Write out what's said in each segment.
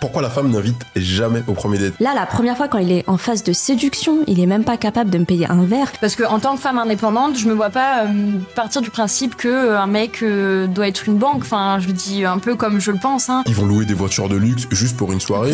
Pourquoi la femme n'invite jamais au premier date? Là, la première fois, quand il est en phase de séduction, il est même pas capable de me payer un verre. Parce qu'en tant que femme indépendante, je me vois pas partir du principe qu'un mec doit être une banque. Enfin, je le dis un peu comme je le pense. Hein. Ils vont louer des voitures de luxe juste pour une soirée.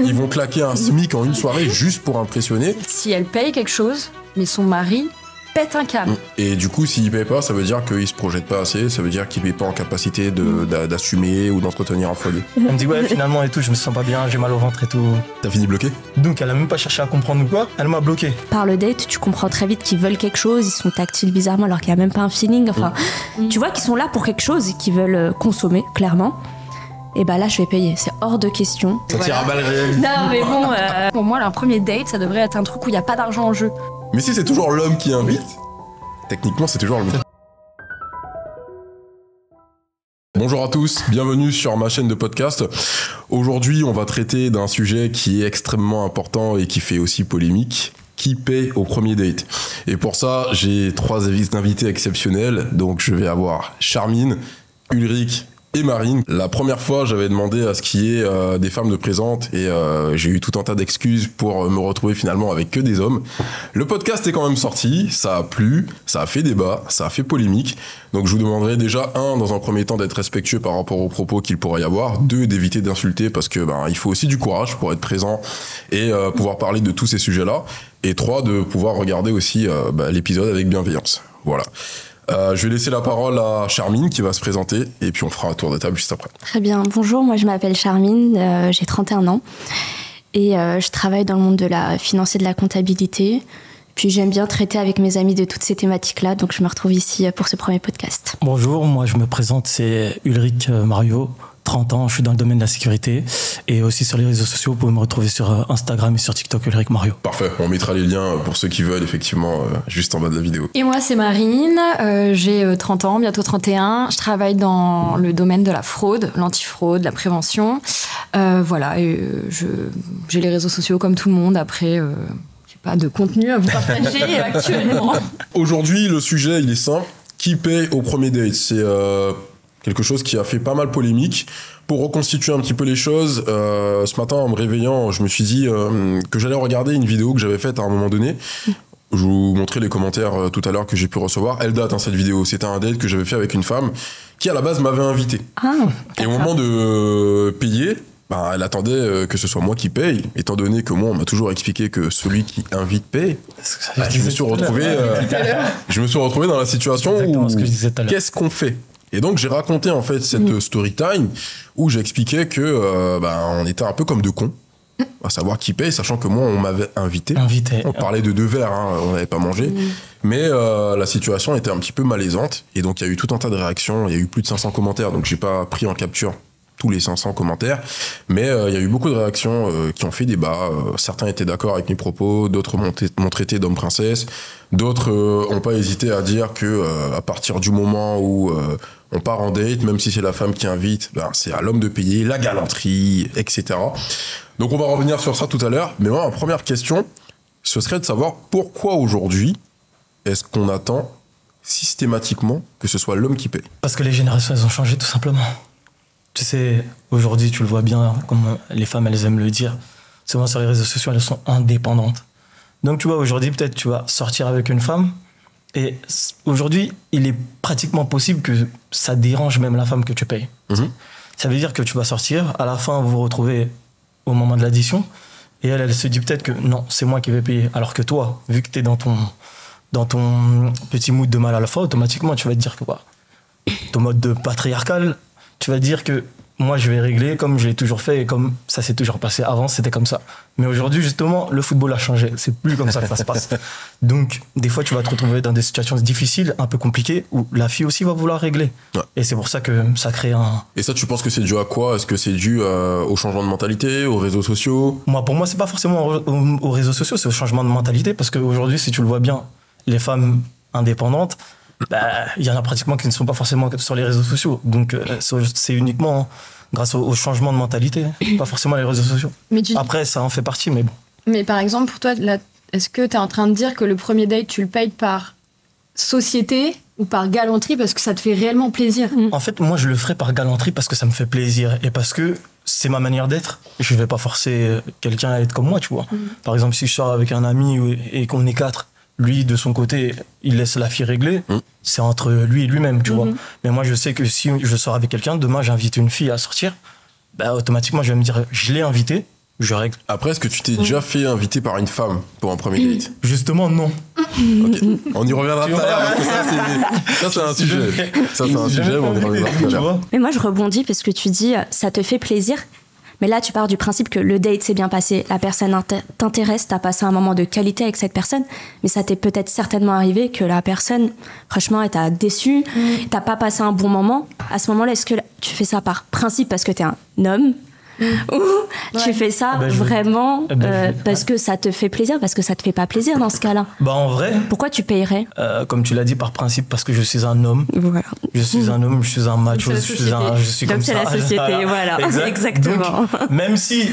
Ils vont claquer un SMIC en une soirée juste pour impressionner. Si elle paye quelque chose, mais son mari pète un câble. Et du coup, s'il paye pas, ça veut dire qu'il se projette pas assez, ça veut dire qu'il n'est pas en capacité d'assumer ou d'entretenir un foyer. Elle me dit ouais, finalement et tout, je me sens pas bien, j'ai mal au ventre et tout. T'as fini bloqué? Donc elle a même pas cherché à comprendre ou quoi, elle m'a bloqué. Par le date, tu comprends très vite qu'ils veulent quelque chose, ils sont tactiles bizarrement alors qu'il y a même pas un feeling. Enfin, tu vois qu'ils sont là pour quelque chose et qu'ils veulent consommer, clairement. Et bah là, je vais payer, c'est hors de question. Ça tire à balles réelles. Non mais bon, pour moi, un premier date, ça devrait être un truc où il n'y a pas d'argent en jeu. Mais si c'est toujours l'homme qui invite, techniquement c'est toujours le même. Bonjour à tous, bienvenue sur ma chaîne de podcast. Aujourd'hui, on va traiter d'un sujet qui est extrêmement important et qui fait aussi polémique. Qui paye au premier date? Et pour ça, j'ai trois invités exceptionnels. Donc je vais avoir Charmine, Ulrich et Marine. La première fois, j'avais demandé à ce qu'il y ait des femmes de présentes et j'ai eu tout un tas d'excuses pour me retrouver finalement avec que des hommes. Le podcast est quand même sorti, ça a plu, ça a fait débat, ça a fait polémique. Donc je vous demanderai déjà, dans un premier temps, d'être respectueux par rapport aux propos qu'il pourrait y avoir. Deux, d'éviter d'insulter parce que il faut aussi du courage pour être présent et pouvoir parler de tous ces sujets-là. Et trois, de pouvoir regarder aussi l'épisode avec bienveillance. Voilà. Je vais laisser la parole à Charmine qui va se présenter et puis on fera un tour de table juste après. Très bien, bonjour, moi je m'appelle Charmine, j'ai 31 ans et je travaille dans le monde de la finance et de la comptabilité. Puis j'aime bien traiter avec mes amis de toutes ces thématiques-là, donc je me retrouve ici pour ce premier podcast. Bonjour, moi je me présente, c'est Ulrich Mario, 30 ans, je suis dans le domaine de la sécurité et aussi sur les réseaux sociaux, vous pouvez me retrouver sur Instagram et sur TikTok, Ulrich Mario. Parfait, on mettra les liens pour ceux qui veulent effectivement juste en bas de la vidéo. Et moi c'est Marine, j'ai 30 ans, bientôt 31, je travaille dans le domaine de la fraude, l'antifraude, la prévention. Voilà, et j'ai les réseaux sociaux comme tout le monde, après j'ai pas de contenu à vous partager actuellement. Aujourd'hui, le sujet il est simple, qui paye au premier date? C'est quelque chose qui a fait pas mal polémique. Pour reconstituer un petit peu les choses, ce matin en me réveillant, je me suis dit que j'allais regarder une vidéo que j'avais faite à un moment donné. Je vous montrais les commentaires tout à l'heure que j'ai pu recevoir. Elle date, cette vidéo. C'était un date que j'avais fait avec une femme qui, à la base, m'avait invité. Et au moment de payer, elle attendait que ce soit moi qui paye. Étant donné que moi, on m'a toujours expliqué que celui qui invite paye, je me suis retrouvé dans la situation où qu'est-ce qu'on fait? Et donc j'ai raconté en fait cette story time où j'expliquais que on était un peu comme deux cons, à savoir qui paye, sachant que moi on m'avait invité. On parlait de 2 verres, on n'avait pas mangé, mais la situation était un petit peu malaisante et donc il y a eu tout un tas de réactions, il y a eu plus de 500 commentaires, donc j'ai pas pris en capture tous les 500 commentaires, mais il y a eu beaucoup de réactions qui ont fait débat. Certains étaient d'accord avec mes propos, d'autres m'ont traité d'homme princesse, d'autres ont pas hésité à dire que à partir du moment où on part en date, même si c'est la femme qui invite, c'est à l'homme de payer, la galanterie, etc. Donc on va revenir sur ça tout à l'heure, mais moi, ma première question, ce serait de savoir pourquoi aujourd'hui est-ce qu'on attend systématiquement que ce soit l'homme qui paye? Parce que les générations, elles ont changé tout simplement. Tu sais, aujourd'hui, tu le vois bien, comme les femmes, elles aiment le dire, souvent sur les réseaux sociaux, elles sont indépendantes. Donc, tu vois, aujourd'hui, peut-être tu vas sortir avec une femme, et aujourd'hui, il est pratiquement possible que ça dérange même la femme que tu payes. Ça veut dire que tu vas sortir, à la fin, vous vous retrouvez au moment de l'addition, et elle se dit peut-être que non, c'est moi qui vais payer. Alors que toi, vu que tu es dans ton petit mood de mal à la fois, automatiquement, tu vas te dire que ton mode de patriarcal, tu vas dire que moi je vais régler comme je l'ai toujours fait et comme ça s'est toujours passé. Avant c'était comme ça. Mais aujourd'hui justement le football a changé. C'est plus comme ça que ça se passe. Donc des fois tu vas te retrouver dans des situations difficiles, un peu compliquées, où la fille aussi va vouloir régler. Ouais. Et c'est pour ça que ça crée un... Et ça tu penses que c'est dû à quoi? Est-ce que c'est dû au changement de mentalité, aux réseaux sociaux? Pour moi c'est pas forcément aux réseaux sociaux, c'est au changement de mentalité. Parce qu'aujourd'hui si tu le vois bien, les femmes indépendantes, il y en a pratiquement qui ne sont pas forcément sur les réseaux sociaux. Donc c'est uniquement grâce au changement de mentalité, pas forcément les réseaux sociaux. Après ça en fait partie, mais bon. Mais par exemple pour toi, est-ce que tu es en train de dire que le premier date tu le payes par société ou par galanterie parce que ça te fait réellement plaisir? En fait moi je le ferais par galanterie parce que ça me fait plaisir et parce que c'est ma manière d'être. Je vais pas forcer quelqu'un à être comme moi, tu vois. Par exemple, si je sors avec un ami et qu'on est 4, lui, de son côté, il laisse la fille régler, c'est entre lui et lui-même, tu vois. Mais moi, je sais que si je sors avec quelqu'un, demain, j'invite une fille à sortir, bah, automatiquement, je vais me dire, je l'ai invitée, je règle. Après, est-ce que tu t'es déjà fait inviter par une femme pour un premier date? Justement, non. Ok. On y reviendra tout à l'heure, parce que ça, c'est un sujet. Ça, c'est un sujet, mais on y reviendra tout à l'heure. Mais moi, je rebondis parce que tu dis, ça te fait plaisir. Mais là, tu pars du principe que le date s'est bien passé, la personne t'intéresse, t'as passé un moment de qualité avec cette personne, mais ça t'est peut-être certainement arrivé que la personne, franchement, elle t'a déçu, t'as pas passé un bon moment. À ce moment-là, est-ce que tu fais ça par principe parce que t'es un homme ou tu fais ça vraiment parce que ça te fait plaisir, parce que ça te fait pas plaisir dans ce cas-là? Bah, en vrai... Pourquoi tu payerais? Comme tu l'as dit, par principe, parce que je suis un homme. Voilà. Je suis un homme, je suis un macho, je suis donc comme c'est ça. la société, voilà. Exactement. Donc, même si,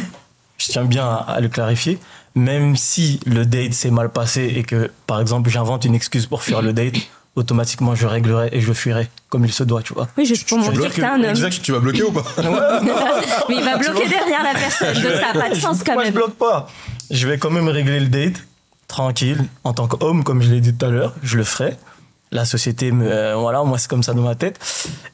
je tiens bien à le clarifier, même si le date s'est mal passé et que, par exemple, j'invente une excuse pour fuir le date, automatiquement je réglerai et je fuirai comme il se doit, tu vois. Oui, juste pour montrer que t'es un homme. Exact, tu vas bloquer ou pas? Mais il va bloquer derrière la personne, donc ça n'a pas de sens quand Moi, même. je bloque pas. Je vais quand même régler le date, tranquille, en tant qu'homme, comme je l'ai dit tout à l'heure, je le ferai. La société, voilà, moi c'est comme ça dans ma tête.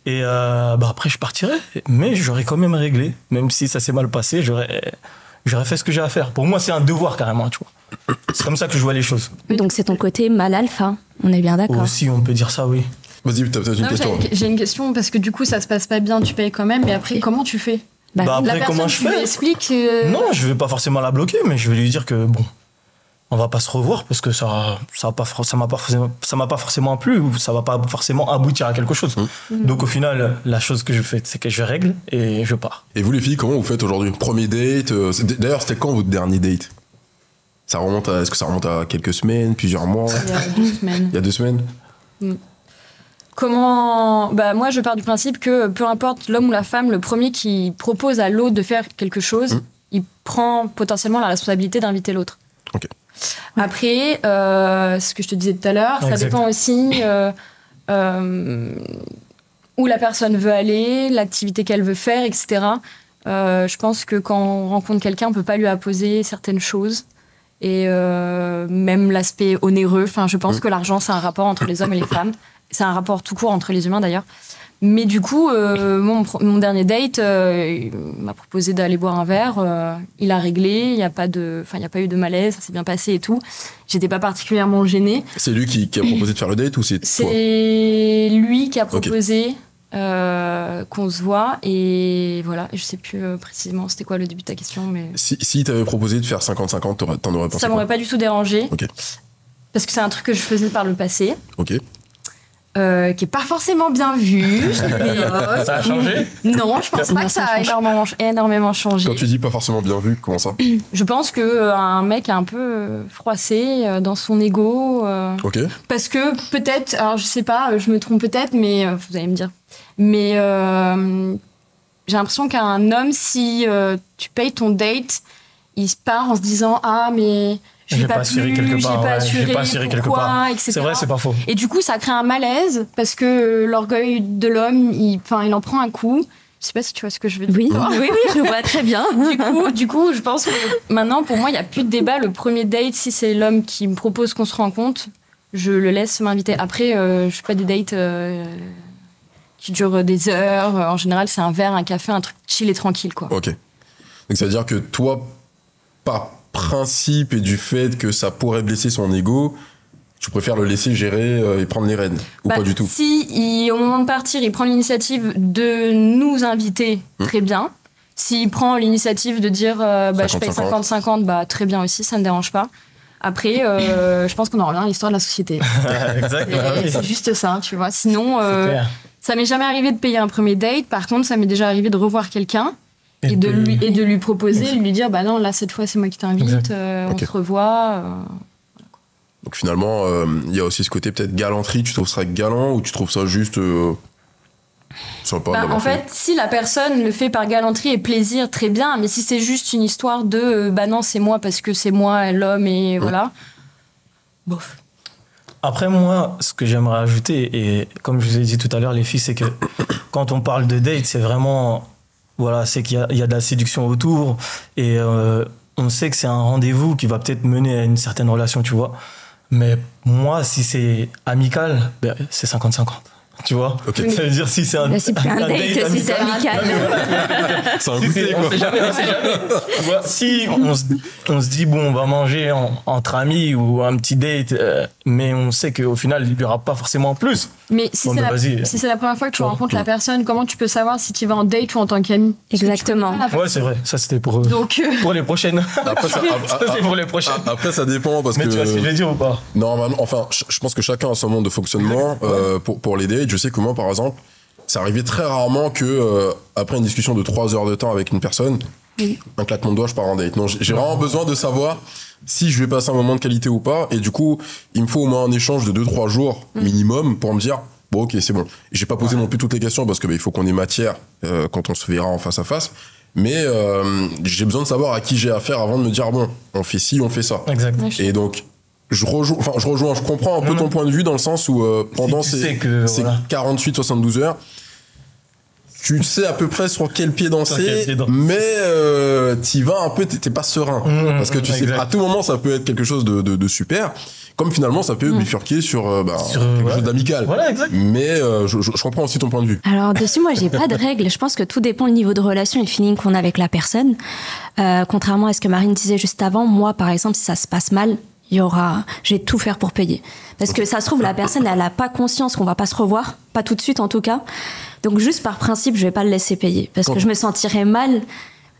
Et bah après je partirai, mais j'aurais quand même réglé. Même si ça s'est mal passé, j'aurais fait ce que j'ai à faire. Pour moi c'est un devoir carrément, tu vois. C'est comme ça que je vois les choses. Donc c'est ton côté mal alpha, on est bien d'accord. Aussi on peut dire ça, oui. Vas-y, t'as peut-être une question. J'ai une question parce que du coup ça se passe pas bien, tu payes quand même, mais après comment tu fais? Bah après la comment personne, je tu lui fais? expliques Non, je vais pas forcément la bloquer, mais je vais lui dire que bon, on va pas se revoir parce que ça m'a pas forcément plu ou ça va pas forcément aboutir à quelque chose. Donc au final, la chose que je fais, c'est que je règle et je pars. Et vous les filles, comment vous faites aujourd'hui? Premier date? D'ailleurs, c'était quand votre dernier date? Est-ce que ça remonte à quelques semaines, plusieurs mois? Il y a 2 semaines. Il y a 2 semaines? Comment... Bah, moi, je pars du principe que peu importe l'homme ou la femme, le premier qui propose à l'autre de faire quelque chose, il prend potentiellement la responsabilité d'inviter l'autre. Ok. Après, ce que je te disais tout à l'heure, ça dépend aussi où la personne veut aller, l'activité qu'elle veut faire, etc. Je pense que quand on rencontre quelqu'un, on ne peut pas lui imposer certaines choses. Et même l'aspect onéreux, je pense que l'argent, c'est un rapport entre les hommes et les femmes. C'est un rapport tout court entre les humains, d'ailleurs. Mais du coup, mon dernier date, il m'a proposé d'aller boire un verre. Il a réglé, il n'y a pas eu de malaise, ça s'est bien passé et tout. J'étais pas particulièrement gênée. C'est lui qui a proposé de faire le date ou c'est toi? C'est lui qui a proposé qu'on se voit. Et voilà, je sais plus précisément c'était quoi le début de ta question. Mais... Si t'avais proposé de faire 50-50, t'en aurais pensé ça m'aurait quoi? pas du tout dérangé. Ok. Parce que c'est un truc que je faisais par le passé. Ok. Qui est pas forcément bien vu. Ça a changé? Non, je pense pas que ça a énormément changé. Quand tu dis pas forcément bien vu, comment ça? Je pense qu'un mec est un peu froissé dans son ego. Ok. Parce que peut-être, alors je sais pas, je me trompe peut-être, mais vous allez me dire. Mais j'ai l'impression qu'un homme, si tu payes ton date, il se part en se disant ah mais j'ai pas assuré quelque part, etc. C'est vrai, c'est pas faux. Et du coup, ça crée un malaise parce que l'orgueil de l'homme, il en prend un coup. Je sais pas si tu vois ce que je veux dire. Oui, je vois très bien. Du coup, je pense que maintenant, pour moi, il n'y a plus de débat. Le premier date, si c'est l'homme qui me propose qu'on se rencontre, je le laisse m'inviter. Après, je fais pas des dates qui durent des heures. En général, c'est un verre, un café, un truc chill et tranquille, quoi. Ok. Donc ça veut dire que toi, par principe et du fait que ça pourrait blesser son ego, tu préfères le laisser gérer et prendre les rênes ou pas du tout? Si au moment de partir, il prend l'initiative de nous inviter, très bien. S'il prend l'initiative de dire je paye 50-50, très bien aussi, ça ne me dérange pas. Après, je pense qu'on en revient à l'histoire de la société. Exactement. C'est juste ça, tu vois. Sinon, ça m'est jamais arrivé de payer un premier date. Par contre, ça m'est déjà arrivé de revoir quelqu'un et de lui proposer, de lui dire non, là, cette fois, c'est moi qui t'invite, on se revoit. Donc finalement, il y a aussi ce côté peut-être galanterie. Tu trouves ça galant ou tu trouves ça juste sympa? En fait, si la personne le fait par galanterie et plaisir, très bien. Mais si c'est juste une histoire de non, c'est moi parce que c'est moi l'homme et voilà. Bof. Après, moi, ce que j'aimerais ajouter, et comme je vous ai dit tout à l'heure, les filles, c'est que quand on parle de date, c'est vraiment voilà, c'est qu'il y a de la séduction autour et on sait que c'est un rendez-vous qui va peut-être mener à une certaine relation, tu vois. Mais moi, si c'est amical, ben, c'est 50-50. Tu vois, okay. Ça veut dire si c'est un c'est plus un date, si c'est amical. C'est un goûter, quoi. On sait jamais. Tu vois, si on se dit, bon, on va manger entre amis ou un petit date, mais on sait qu'au final, il n'y aura pas forcément plus. Mais si c'est la première fois que tu rencontres la personne, comment tu peux savoir si tu vas en date ou en tant qu'ami? Exactement. Ouais, c'est vrai. Ça, c'était pour les prochaines. Après, c'est pour les prochaines. Après, ça dépend parce mais que. Mais tu vois ce que je veux dire ou pas? Normalement, enfin, je pense que chacun a son monde de fonctionnement. Pour les dates, je sais que moi, par exemple, c'est arrivé très rarement que après une discussion de 3 heures de temps avec une personne, un claquement de doigts, je pars en date. Non, j'ai vraiment besoin de savoir si je vais passer un moment de qualité ou pas. Et du coup, il me faut au moins un échange de 2-3 jours minimum pour me dire, bon, ok, c'est bon. J'ai pas posé non plus toutes les questions parce que il faut qu'on ait matière quand on se verra en face à face. Mais j'ai besoin de savoir à qui j'ai affaire avant de me dire, bon, on fait ci, on fait ça. Exact. Et donc, je comprends un peu ton point de vue dans le sens où pendant ces 48-72 heures, tu sais à peu près sur quel pied danser, mais t'y vas un peu, t'es pas serein. Parce que tu sais, à tout moment, ça peut être quelque chose de super, comme finalement, ça peut bifurquer sur quelque chose d'amical. Voilà, exact. Mais je comprends aussi ton point de vue. Alors, dessus, moi, j'ai pas de règles. Je pense que tout dépend du niveau de relation et le feeling qu'on a avec la personne. Contrairement à ce que Marine disait juste avant, moi, par exemple, si ça se passe mal, je vais tout faire pour payer. Parce que ça se trouve, la personne, elle a pas conscience qu'on va pas se revoir, pas tout de suite en tout cas. Donc juste par principe, je vais pas le laisser payer. Parce que je me sentirais mal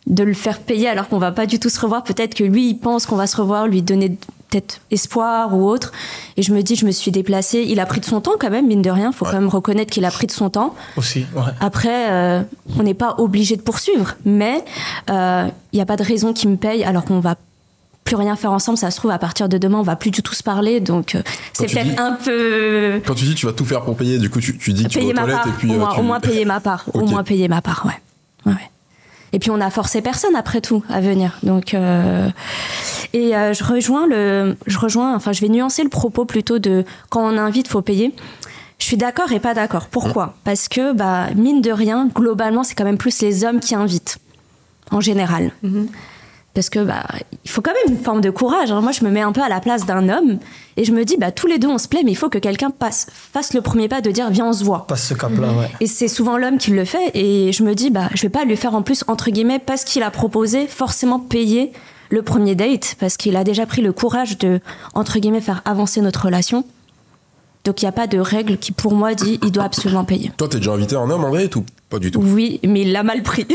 de le faire payer alors qu'on va pas du tout se revoir. Peut-être que lui, il pense qu'on va se revoir, lui donner peut-être espoir ou autre. Et je me dis, je me suis déplacée. Il a pris de son temps quand même, mine de rien. Faut quand même reconnaître qu'il a pris de son temps. Aussi, ouais. Après, on n'est pas obligé de poursuivre. Mais il y a pas de raison qu'il me paye alors qu'on va plus rien faire ensemble. Ça se trouve, à partir de demain, on va plus du tout se parler. Donc, c'est peut-être un peu... Quand tu dis tu vas tout faire pour payer, du coup, tu dis que tu vas aux toilettes et puis... Au moins payer ma part. Okay. Au moins payer ma part, ouais. Et puis, on a forcé personne, après tout, à venir. Donc, je vais nuancer le propos plutôt de quand on invite, faut payer. Je suis d'accord et pas d'accord. Pourquoi ? Parce que, mine de rien, globalement, c'est quand même plus les hommes qui invitent, en général. Parce que il faut quand même une forme de courage. Moi, je me mets un peu à la place d'un homme et je me dis, tous les deux, on se plaît, mais il faut que quelqu'un fasse le premier pas de dire, viens, on se voit. Passe ce cap-là, ouais. Et c'est souvent l'homme qui le fait et je me dis, je vais pas lui faire en plus, entre guillemets, parce qu'il a proposé, forcément payer le premier date, parce qu'il a déjà pris le courage de, entre guillemets, faire avancer notre relation. Donc, il n'y a pas de règle qui, pour moi, dit il doit absolument payer. Toi, t'es déjà invité un homme en date ou pas du tout ? Oui, mais il l'a mal pris.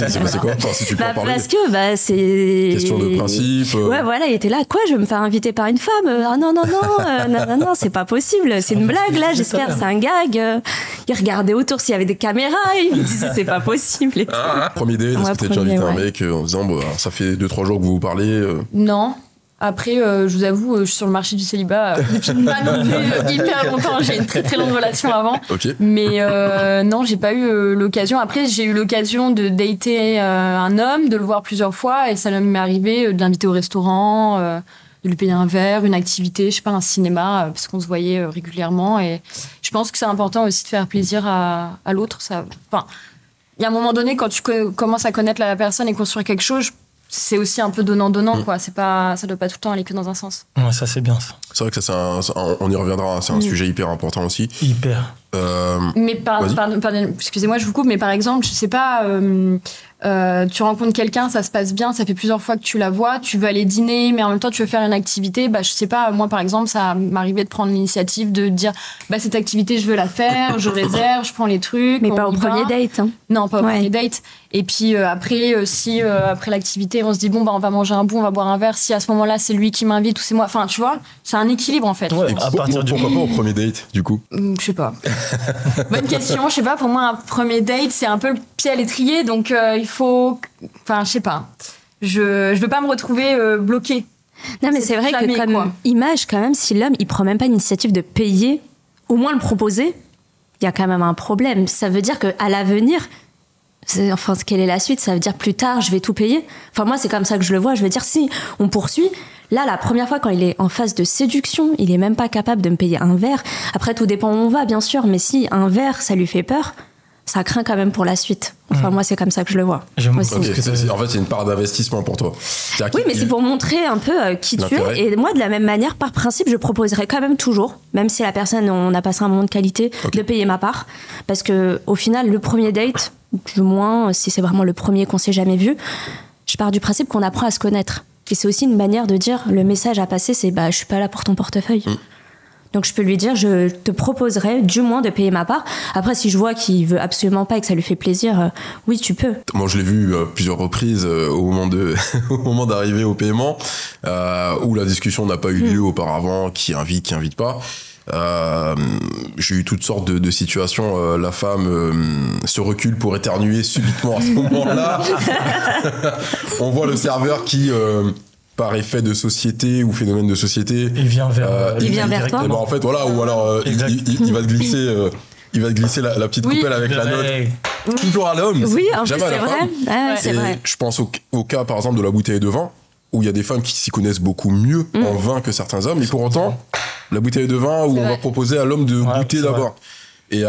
C'est passé quoi ? Si tu peux en parler. Parce que c'est... Question de principe. Ouais, voilà, il était là. Quoi, je vais me faire inviter par une femme ? Ah non, c'est pas possible. C'est une blague, là, j'espère. C'est un gag. Il regardait autour s'il y avait des caméras. Il me disait, c'est pas possible. Premier date, est-ce que t'as déjà invité un mec en disant, ça fait 2-3 jours que vous vous parlez Non. Après, je vous avoue, je suis sur le marché du célibat depuis pas non plus hyper longtemps. J'ai une très très longue relation avant. Okay. Mais non, j'ai pas eu l'occasion. Après, j'ai eu l'occasion de dater un homme, de le voir plusieurs fois. Et ça m'est arrivé de l'inviter au restaurant, de lui payer un verre, une activité, je sais pas, un cinéma, parce qu'on se voyait régulièrement. Et je pense que c'est important aussi de faire plaisir à l'autre. Enfin, il y a un moment donné, quand tu commences à connaître la personne et construire quelque chose, c'est aussi un peu donnant-donnant, quoi. Ça doit pas tout le temps aller que dans un sens. Ouais, ça, c'est bien, ça. C'est vrai que on y reviendra, c'est un sujet hyper important aussi. Hyper. Mais pardon, excusez-moi, je vous coupe, mais par exemple, je sais pas, tu rencontres quelqu'un, ça se passe bien, ça fait plusieurs fois que tu la vois, tu veux aller dîner, mais en même temps tu veux faire une activité, je sais pas, moi par exemple, ça m'arrivait de prendre l'initiative de dire, cette activité je veux la faire, je réserve, je prends les trucs. Mais pas au premier date, hein. Non, pas au premier date. Et puis après, si après l'activité, on se dit, on va manger un bout, on va boire un verre, si à ce moment-là c'est lui qui m'invite ou c'est moi, enfin tu vois, c'est un équilibre en fait. Ouais, pourquoi pas au premier date, du coup ? Je sais pas. Bonne question, je sais pas, pour moi un premier date c'est un peu le pied à l'étrier, donc il faut, enfin je sais pas, je veux pas me retrouver bloquée. Non mais c'est vrai que comme image quand même, si l'homme il prend même pas l'initiative de payer, au moins le proposer, il y a quand même un problème. Ça veut dire qu'à l'avenir, quelle est la suite ? Ça veut dire plus tard je vais tout payer. Enfin moi c'est comme ça que je le vois, je veux dire si on poursuit, là la première fois quand il est en phase de séduction, il est même pas capable de me payer un verre. Après tout dépend où on va bien sûr, mais si un verre ça lui fait peur, ça craint quand même pour la suite. Enfin, moi, c'est comme ça que je le vois. En fait, c'est une part d'investissement pour toi. Oui, mais c'est pour montrer un peu qui tu es. Et moi, de la même manière, par principe, je proposerais quand même toujours, même si la personne, on a passé un moment de qualité, de payer ma part. Parce que au final, le premier date, du moins, si c'est vraiment le premier qu'on s'est jamais vu, je pars du principe qu'on apprend à se connaître. Et c'est aussi une manière de dire, le message à passer, c'est je suis pas là pour ton portefeuille. Donc je peux lui dire, je te proposerai du moins de payer ma part. Après, si je vois qu'il veut absolument pas et que ça lui fait plaisir, oui, tu peux. Moi, je l'ai vu plusieurs reprises au moment d'arriver au paiement, où la discussion n'a pas eu lieu auparavant, qui invite pas. J'ai eu toutes sortes de situations. La femme se recule pour éternuer subitement à ce moment-là. On voit le serveur qui... par effet de société ou phénomène de société, il vient vers toi. En fait, voilà, ou alors il va te glisser la petite coupelle avec la note. Toujours à l'homme. Oui, en jamais plus, à la femme. C'est vrai. Je pense au cas, par exemple, de la bouteille de vin, où il y a des femmes qui s'y connaissent beaucoup mieux en vin que certains hommes, et pour autant, la bouteille de vin où on va proposer à l'homme de goûter d'abord. Et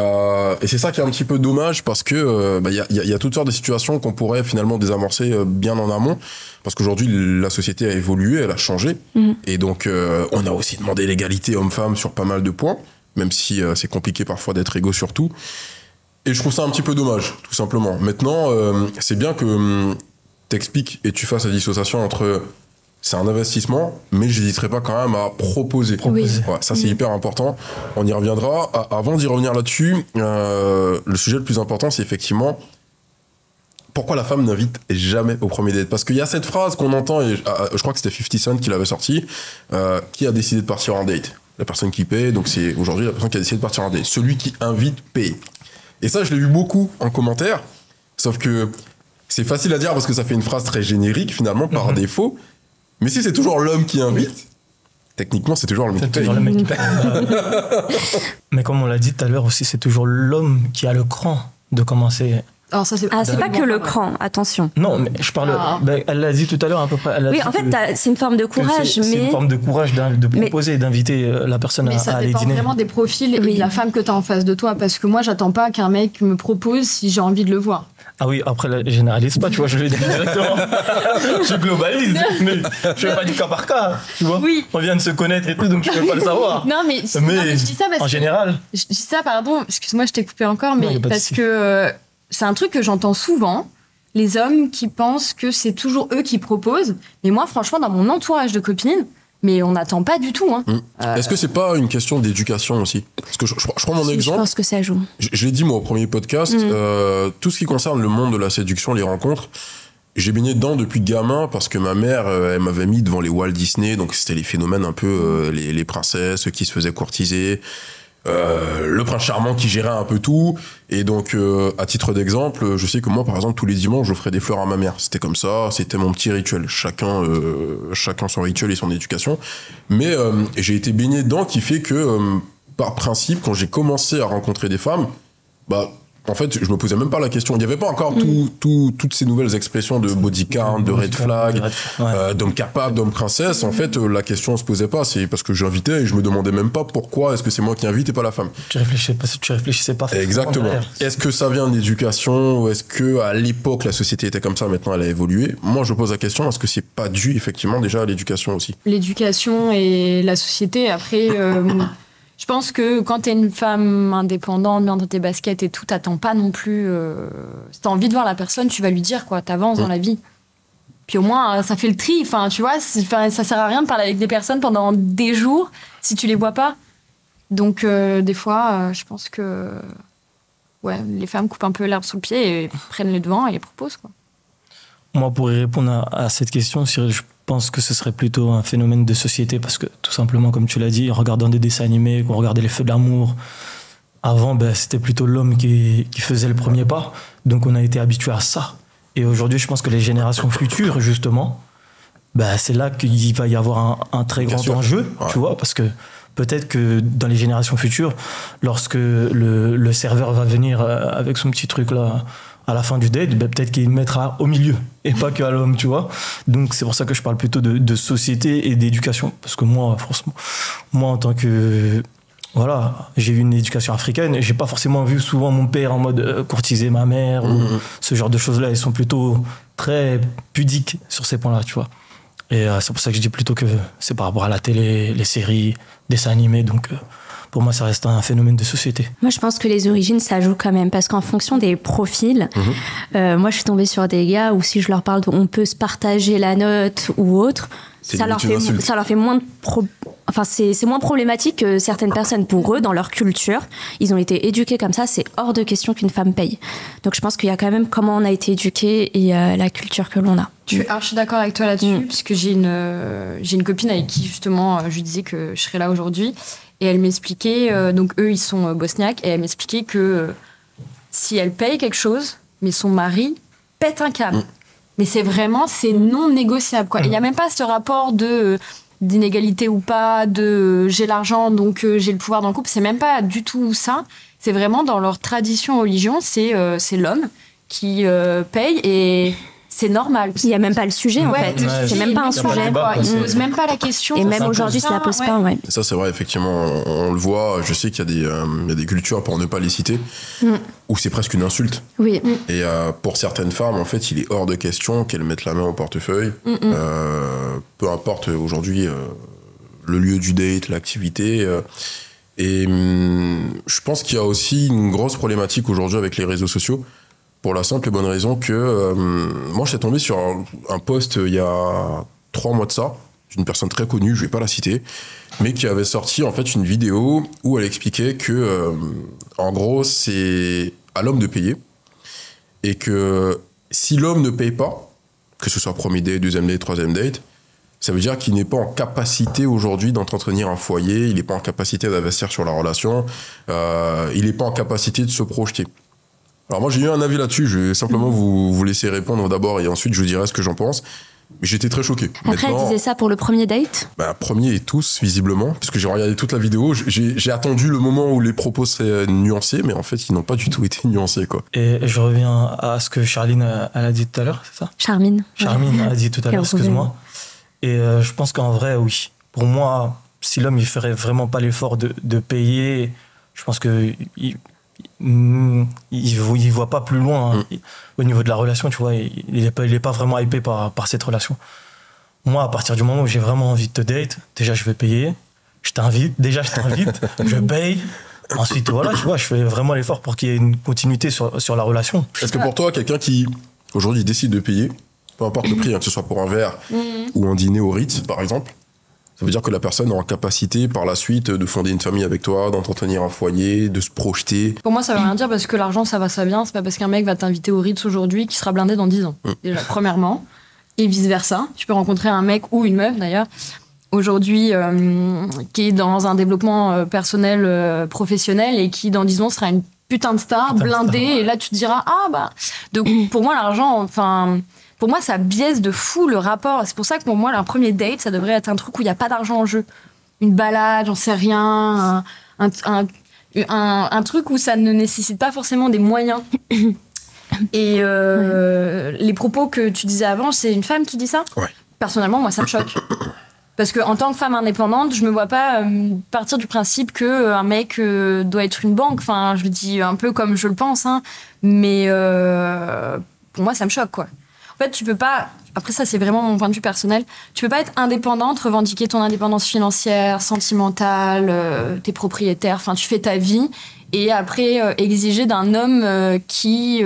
c'est ça qui est un petit peu dommage, parce que y a toutes sortes de situations qu'on pourrait finalement désamorcer bien en amont, parce qu'aujourd'hui la société a évolué, elle a changé, et donc on a aussi demandé l'égalité homme-femme sur pas mal de points, même si c'est compliqué parfois d'être égaux sur tout. Et je trouve ça un petit peu dommage, tout simplement. Maintenant, c'est bien que t'expliques et tu fasses la dissociation entre... C'est un investissement, mais je n'hésiterai pas quand même à proposer. Oui. Ouais, ça, c'est hyper important. On y reviendra. Avant d'y revenir là-dessus, le sujet le plus important, c'est effectivement pourquoi la femme n'invite jamais au premier date. Parce qu'il y a cette phrase qu'on entend, et je crois que c'était 50 Cent qui l'avait sortie, qui a décidé de partir en date. La personne qui paye, donc c'est aujourd'hui la personne qui a décidé de partir en date. Celui qui invite paye. Et ça, je l'ai vu beaucoup en commentaire, sauf que c'est facile à dire parce que ça fait une phrase très générique, finalement, par défaut. Mais si c'est toujours l'homme qui invite, techniquement, c'est toujours le mec qui paye. Mais comme on l'a dit tout à l'heure aussi, c'est toujours l'homme qui a le cran de commencer. Alors ça, c'est pas que le cran, attention. Non, mais je parle... elle l'a dit tout à l'heure à peu près. Oui, en fait, c'est une forme de courage. C'est une forme de courage de proposer, d'inviter la personne à aller dîner. Mais ça dépend vraiment des profils et de la femme que tu as en face de toi. Parce que moi, j'attends pas qu'un mec me propose si j'ai envie de le voir. Ah oui, après, je généralise pas, tu vois, je le dis directement. Je globalise, mais je fais pas du cas par cas, tu vois. Oui. On vient de se connaître et tout, donc je peux pas le savoir. Non, mais je dis ça parce en général. Je dis ça, pardon, excuse-moi, je t'ai coupé encore, mais parce que c'est un truc que j'entends souvent. Les hommes qui pensent que c'est toujours eux qui proposent. Mais moi, franchement, dans mon entourage de copines, mais on n'attend pas du tout. Est-ce que c'est pas une question d'éducation aussi? Parce que je prends mon exemple. Je pense que ça joue. Je l'ai dit moi au premier podcast, tout ce qui concerne le monde de la séduction, les rencontres, j'ai baigné dedans depuis gamin parce que ma mère, elle m'avait mis devant les Walt Disney, donc c'était les phénomènes un peu les princesses qui se faisaient courtiser. Le prince charmant qui gérait un peu tout, et donc à titre d'exemple, je sais que moi par exemple tous les dimanches j'offrais des fleurs à ma mère, c'était comme ça, c'était mon petit rituel, chacun son rituel et son éducation, mais j'ai été baigné dedans, qui fait que par principe quand j'ai commencé à rencontrer des femmes, en fait, je me posais même pas la question. Il n'y avait pas encore toutes ces nouvelles expressions de body count, de red flag, d'homme capable, d'homme princesse. En fait, la question se posait pas. C'est parce que j'invitais et je me demandais même pas pourquoi est-ce que c'est moi qui invite et pas la femme. Tu réfléchissais pas. Exactement. Est-ce que ça vient d'éducation ou est-ce que à l'époque la société était comme ça, maintenant elle a évolué? Moi, je pose la question, est-ce que c'est pas dû effectivement déjà à l'éducation aussi? L'éducation et la société, après... Je pense que quand t'es une femme indépendante, bien dans tes baskets et tout, t'attends pas non plus... Si t'as envie de voir la personne, tu vas lui dire, quoi. T'avances dans la vie. Puis au moins, ça fait le tri. Enfin, tu vois, ça sert à rien de parler avec des personnes pendant des jours si tu les vois pas. Donc, des fois, je pense que... Ouais, les femmes coupent un peu l'herbe sous le pied et prennent les devants et les proposent, quoi. Moi, pour y répondre à cette question, Cyril, je pense que ce serait plutôt un phénomène de société parce que, tout simplement, comme tu l'as dit, en regardant des dessins animés, qu'on regardait Les Feux de l'amour, avant, c'était plutôt l'homme qui faisait le premier pas. Donc, on a été habitué à ça. Et aujourd'hui, je pense que les générations futures, justement, c'est là qu'il va y avoir un très grand enjeu, tu vois, parce que peut-être que dans les générations futures, lorsque le serveur va venir avec son petit truc là, à la fin du date, peut-être qu'il mettra au milieu et pas qu'à l'homme, tu vois. Donc c'est pour ça que je parle plutôt de société et d'éducation, parce que moi, franchement, moi en tant que voilà, j'ai eu une éducation africaine et j'ai pas forcément vu souvent mon père en mode courtiser ma mère ou ce genre de choses-là. Ils sont plutôt très pudiques sur ces points-là, tu vois. Et c'est pour ça que je dis plutôt que c'est par rapport à la télé, les séries, dessins animés. Donc pour moi, ça reste un phénomène de société. Moi, je pense que les origines, ça joue quand même. Parce qu'en fonction des profils, moi, je suis tombée sur des gars où si je leur parle on peut se partager la note ou autre, ça leur fait moins de c'est moins problématique que certaines personnes. Pour eux, dans leur culture, ils ont été éduqués comme ça, c'est hors de question qu'une femme paye. Donc je pense qu'il y a quand même comment on a été éduqué et la culture que l'on a. Je suis archi d'accord avec toi là-dessus, puisque j'ai une copine avec qui justement je lui disais que je serais là aujourd'hui, et elle m'expliquait, donc eux ils sont bosniaques, et elle m'expliquait que si elle paye quelque chose, mais son mari pète un câble. Mais c'est non négociable, quoi. Il n'y a même pas ce rapport d'inégalité ou pas, j'ai l'argent donc j'ai le pouvoir dans le couple, c'est même pas du tout ça. C'est vraiment dans leur tradition religion, c'est l'homme qui paye et c'est normal. Il n'y a même pas le sujet en fait. C'est même pas un sujet. Ils ne posent même pas la question. Et même aujourd'hui, ça ne la pose pas. Ouais. Ça, c'est vrai, effectivement. On le voit. Je sais qu'il y a des cultures, pour ne pas les citer, où c'est presque une insulte. Oui. Et pour certaines femmes, en fait, il est hors de question qu'elles mettent la main au portefeuille. Peu importe aujourd'hui le lieu du date, l'activité. Et je pense qu'il y a aussi une grosse problématique aujourd'hui avec les réseaux sociaux. Pour la simple et bonne raison que moi, j'étais tombé sur un post il y a 3 mois de ça, d'une personne très connue, je vais pas la citer, mais qui avait sorti en fait une vidéo où elle expliquait que, en gros, c'est à l'homme de payer, et que si l'homme ne paye pas, que ce soit premier date, deuxième date, troisième date, ça veut dire qu'il n'est pas en capacité aujourd'hui d'entretenir un foyer, il n'est pas en capacité d'investir sur la relation, il n'est pas en capacité de se projeter. Alors moi j'ai eu un avis là-dessus, je vais simplement vous laisser répondre d'abord et ensuite je vous dirai ce que j'en pense. Mais j'étais très choqué. Après elle disait ça pour le premier date ? Premier et tous visiblement, puisque j'ai regardé toute la vidéo, j'ai attendu le moment où les propos seraient nuancés, mais en fait ils n'ont pas du tout été nuancés, quoi. Et je reviens à ce que Charline elle a dit tout à l'heure, c'est ça ? Charmine a dit tout à l'heure, excuse-moi. Et je pense qu'en vrai oui, pour moi si l'homme il ferait vraiment pas l'effort de payer, je pense que il voit pas plus loin au niveau de la relation, tu vois. Il est pas vraiment hypé par cette relation. Moi, à partir du moment où j'ai vraiment envie de te date, déjà je vais payer, je t'invite, je paye, ensuite voilà, tu vois, je fais vraiment l'effort pour qu'il y ait une continuité sur la relation. Est-ce que pour toi, quelqu'un qui aujourd'hui décide de payer, peu importe le prix, que ce soit pour un verre ou un dîner au Ritz par exemple, ça veut dire que la personne est en capacité par la suite de fonder une famille avec toi, d'entretenir un foyer, de se projeter. Pour moi, ça veut rien dire parce que l'argent, ça va bien. C'est pas parce qu'un mec va t'inviter au Ritz aujourd'hui qu'il sera blindé dans 10 ans. Déjà, premièrement. Et vice-versa. Tu peux rencontrer un mec ou une meuf, d'ailleurs, aujourd'hui, qui est dans un développement personnel, professionnel et qui, dans 10 ans, sera une putain de star, blindée. Et là, tu te diras, Donc, pour moi, l'argent, pour moi, ça biaise de fou le rapport. C'est pour ça que pour moi, un premier date, ça devrait être un truc où il n'y a pas d'argent en jeu. Une balade, j'en sais rien. Un truc où ça ne nécessite pas forcément des moyens. Et les propos que tu disais avant, c'est une femme qui dit ça ? Ouais. Personnellement, moi, ça me choque. Parce qu'en tant que femme indépendante, je me vois pas partir du principe qu'un mec doit être une banque. Enfin, je le dis un peu comme je le pense. Mais pour moi, ça me choque, quoi. En fait, tu peux pas, après ça c'est vraiment mon point de vue personnel, tu peux pas être indépendante, revendiquer ton indépendance financière, sentimentale, t'es propriétaire, enfin tu fais ta vie, et après exiger d'un homme qui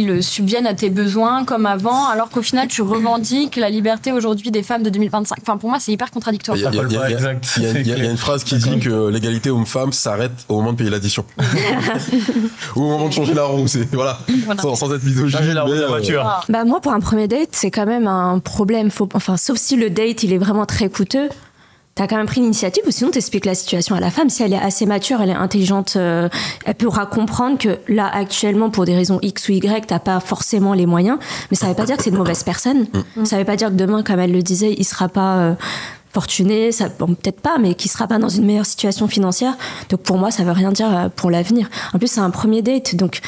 le subvienne à tes besoins comme avant, alors qu'au final tu revendiques la liberté aujourd'hui des femmes de 2025. Enfin pour moi c'est hyper contradictoire. Il y a une phrase qui dit que l'égalité homme-femme s'arrête au moment de payer l'addition. Ou au moment de changer la roue, voilà. Sans être misogyne. Changer la roue de la voiture. Moi pour un premier date c'est quand même un problème, sauf si le date il est vraiment très coûteux. T'as quand même pris l'initiative, ou sinon t'expliques la situation à la femme. Si elle est assez mature, elle est intelligente, elle pourra comprendre que là, actuellement, pour des raisons X ou Y, t'as pas forcément les moyens. Mais ça veut pas dire que c'est une mauvaise personne. Ça veut pas dire que demain, comme elle le disait, il sera pas fortuné, peut-être pas, mais qu'il sera pas dans une meilleure situation financière. Donc pour moi, ça veut rien dire pour l'avenir. En plus, c'est un premier date, donc...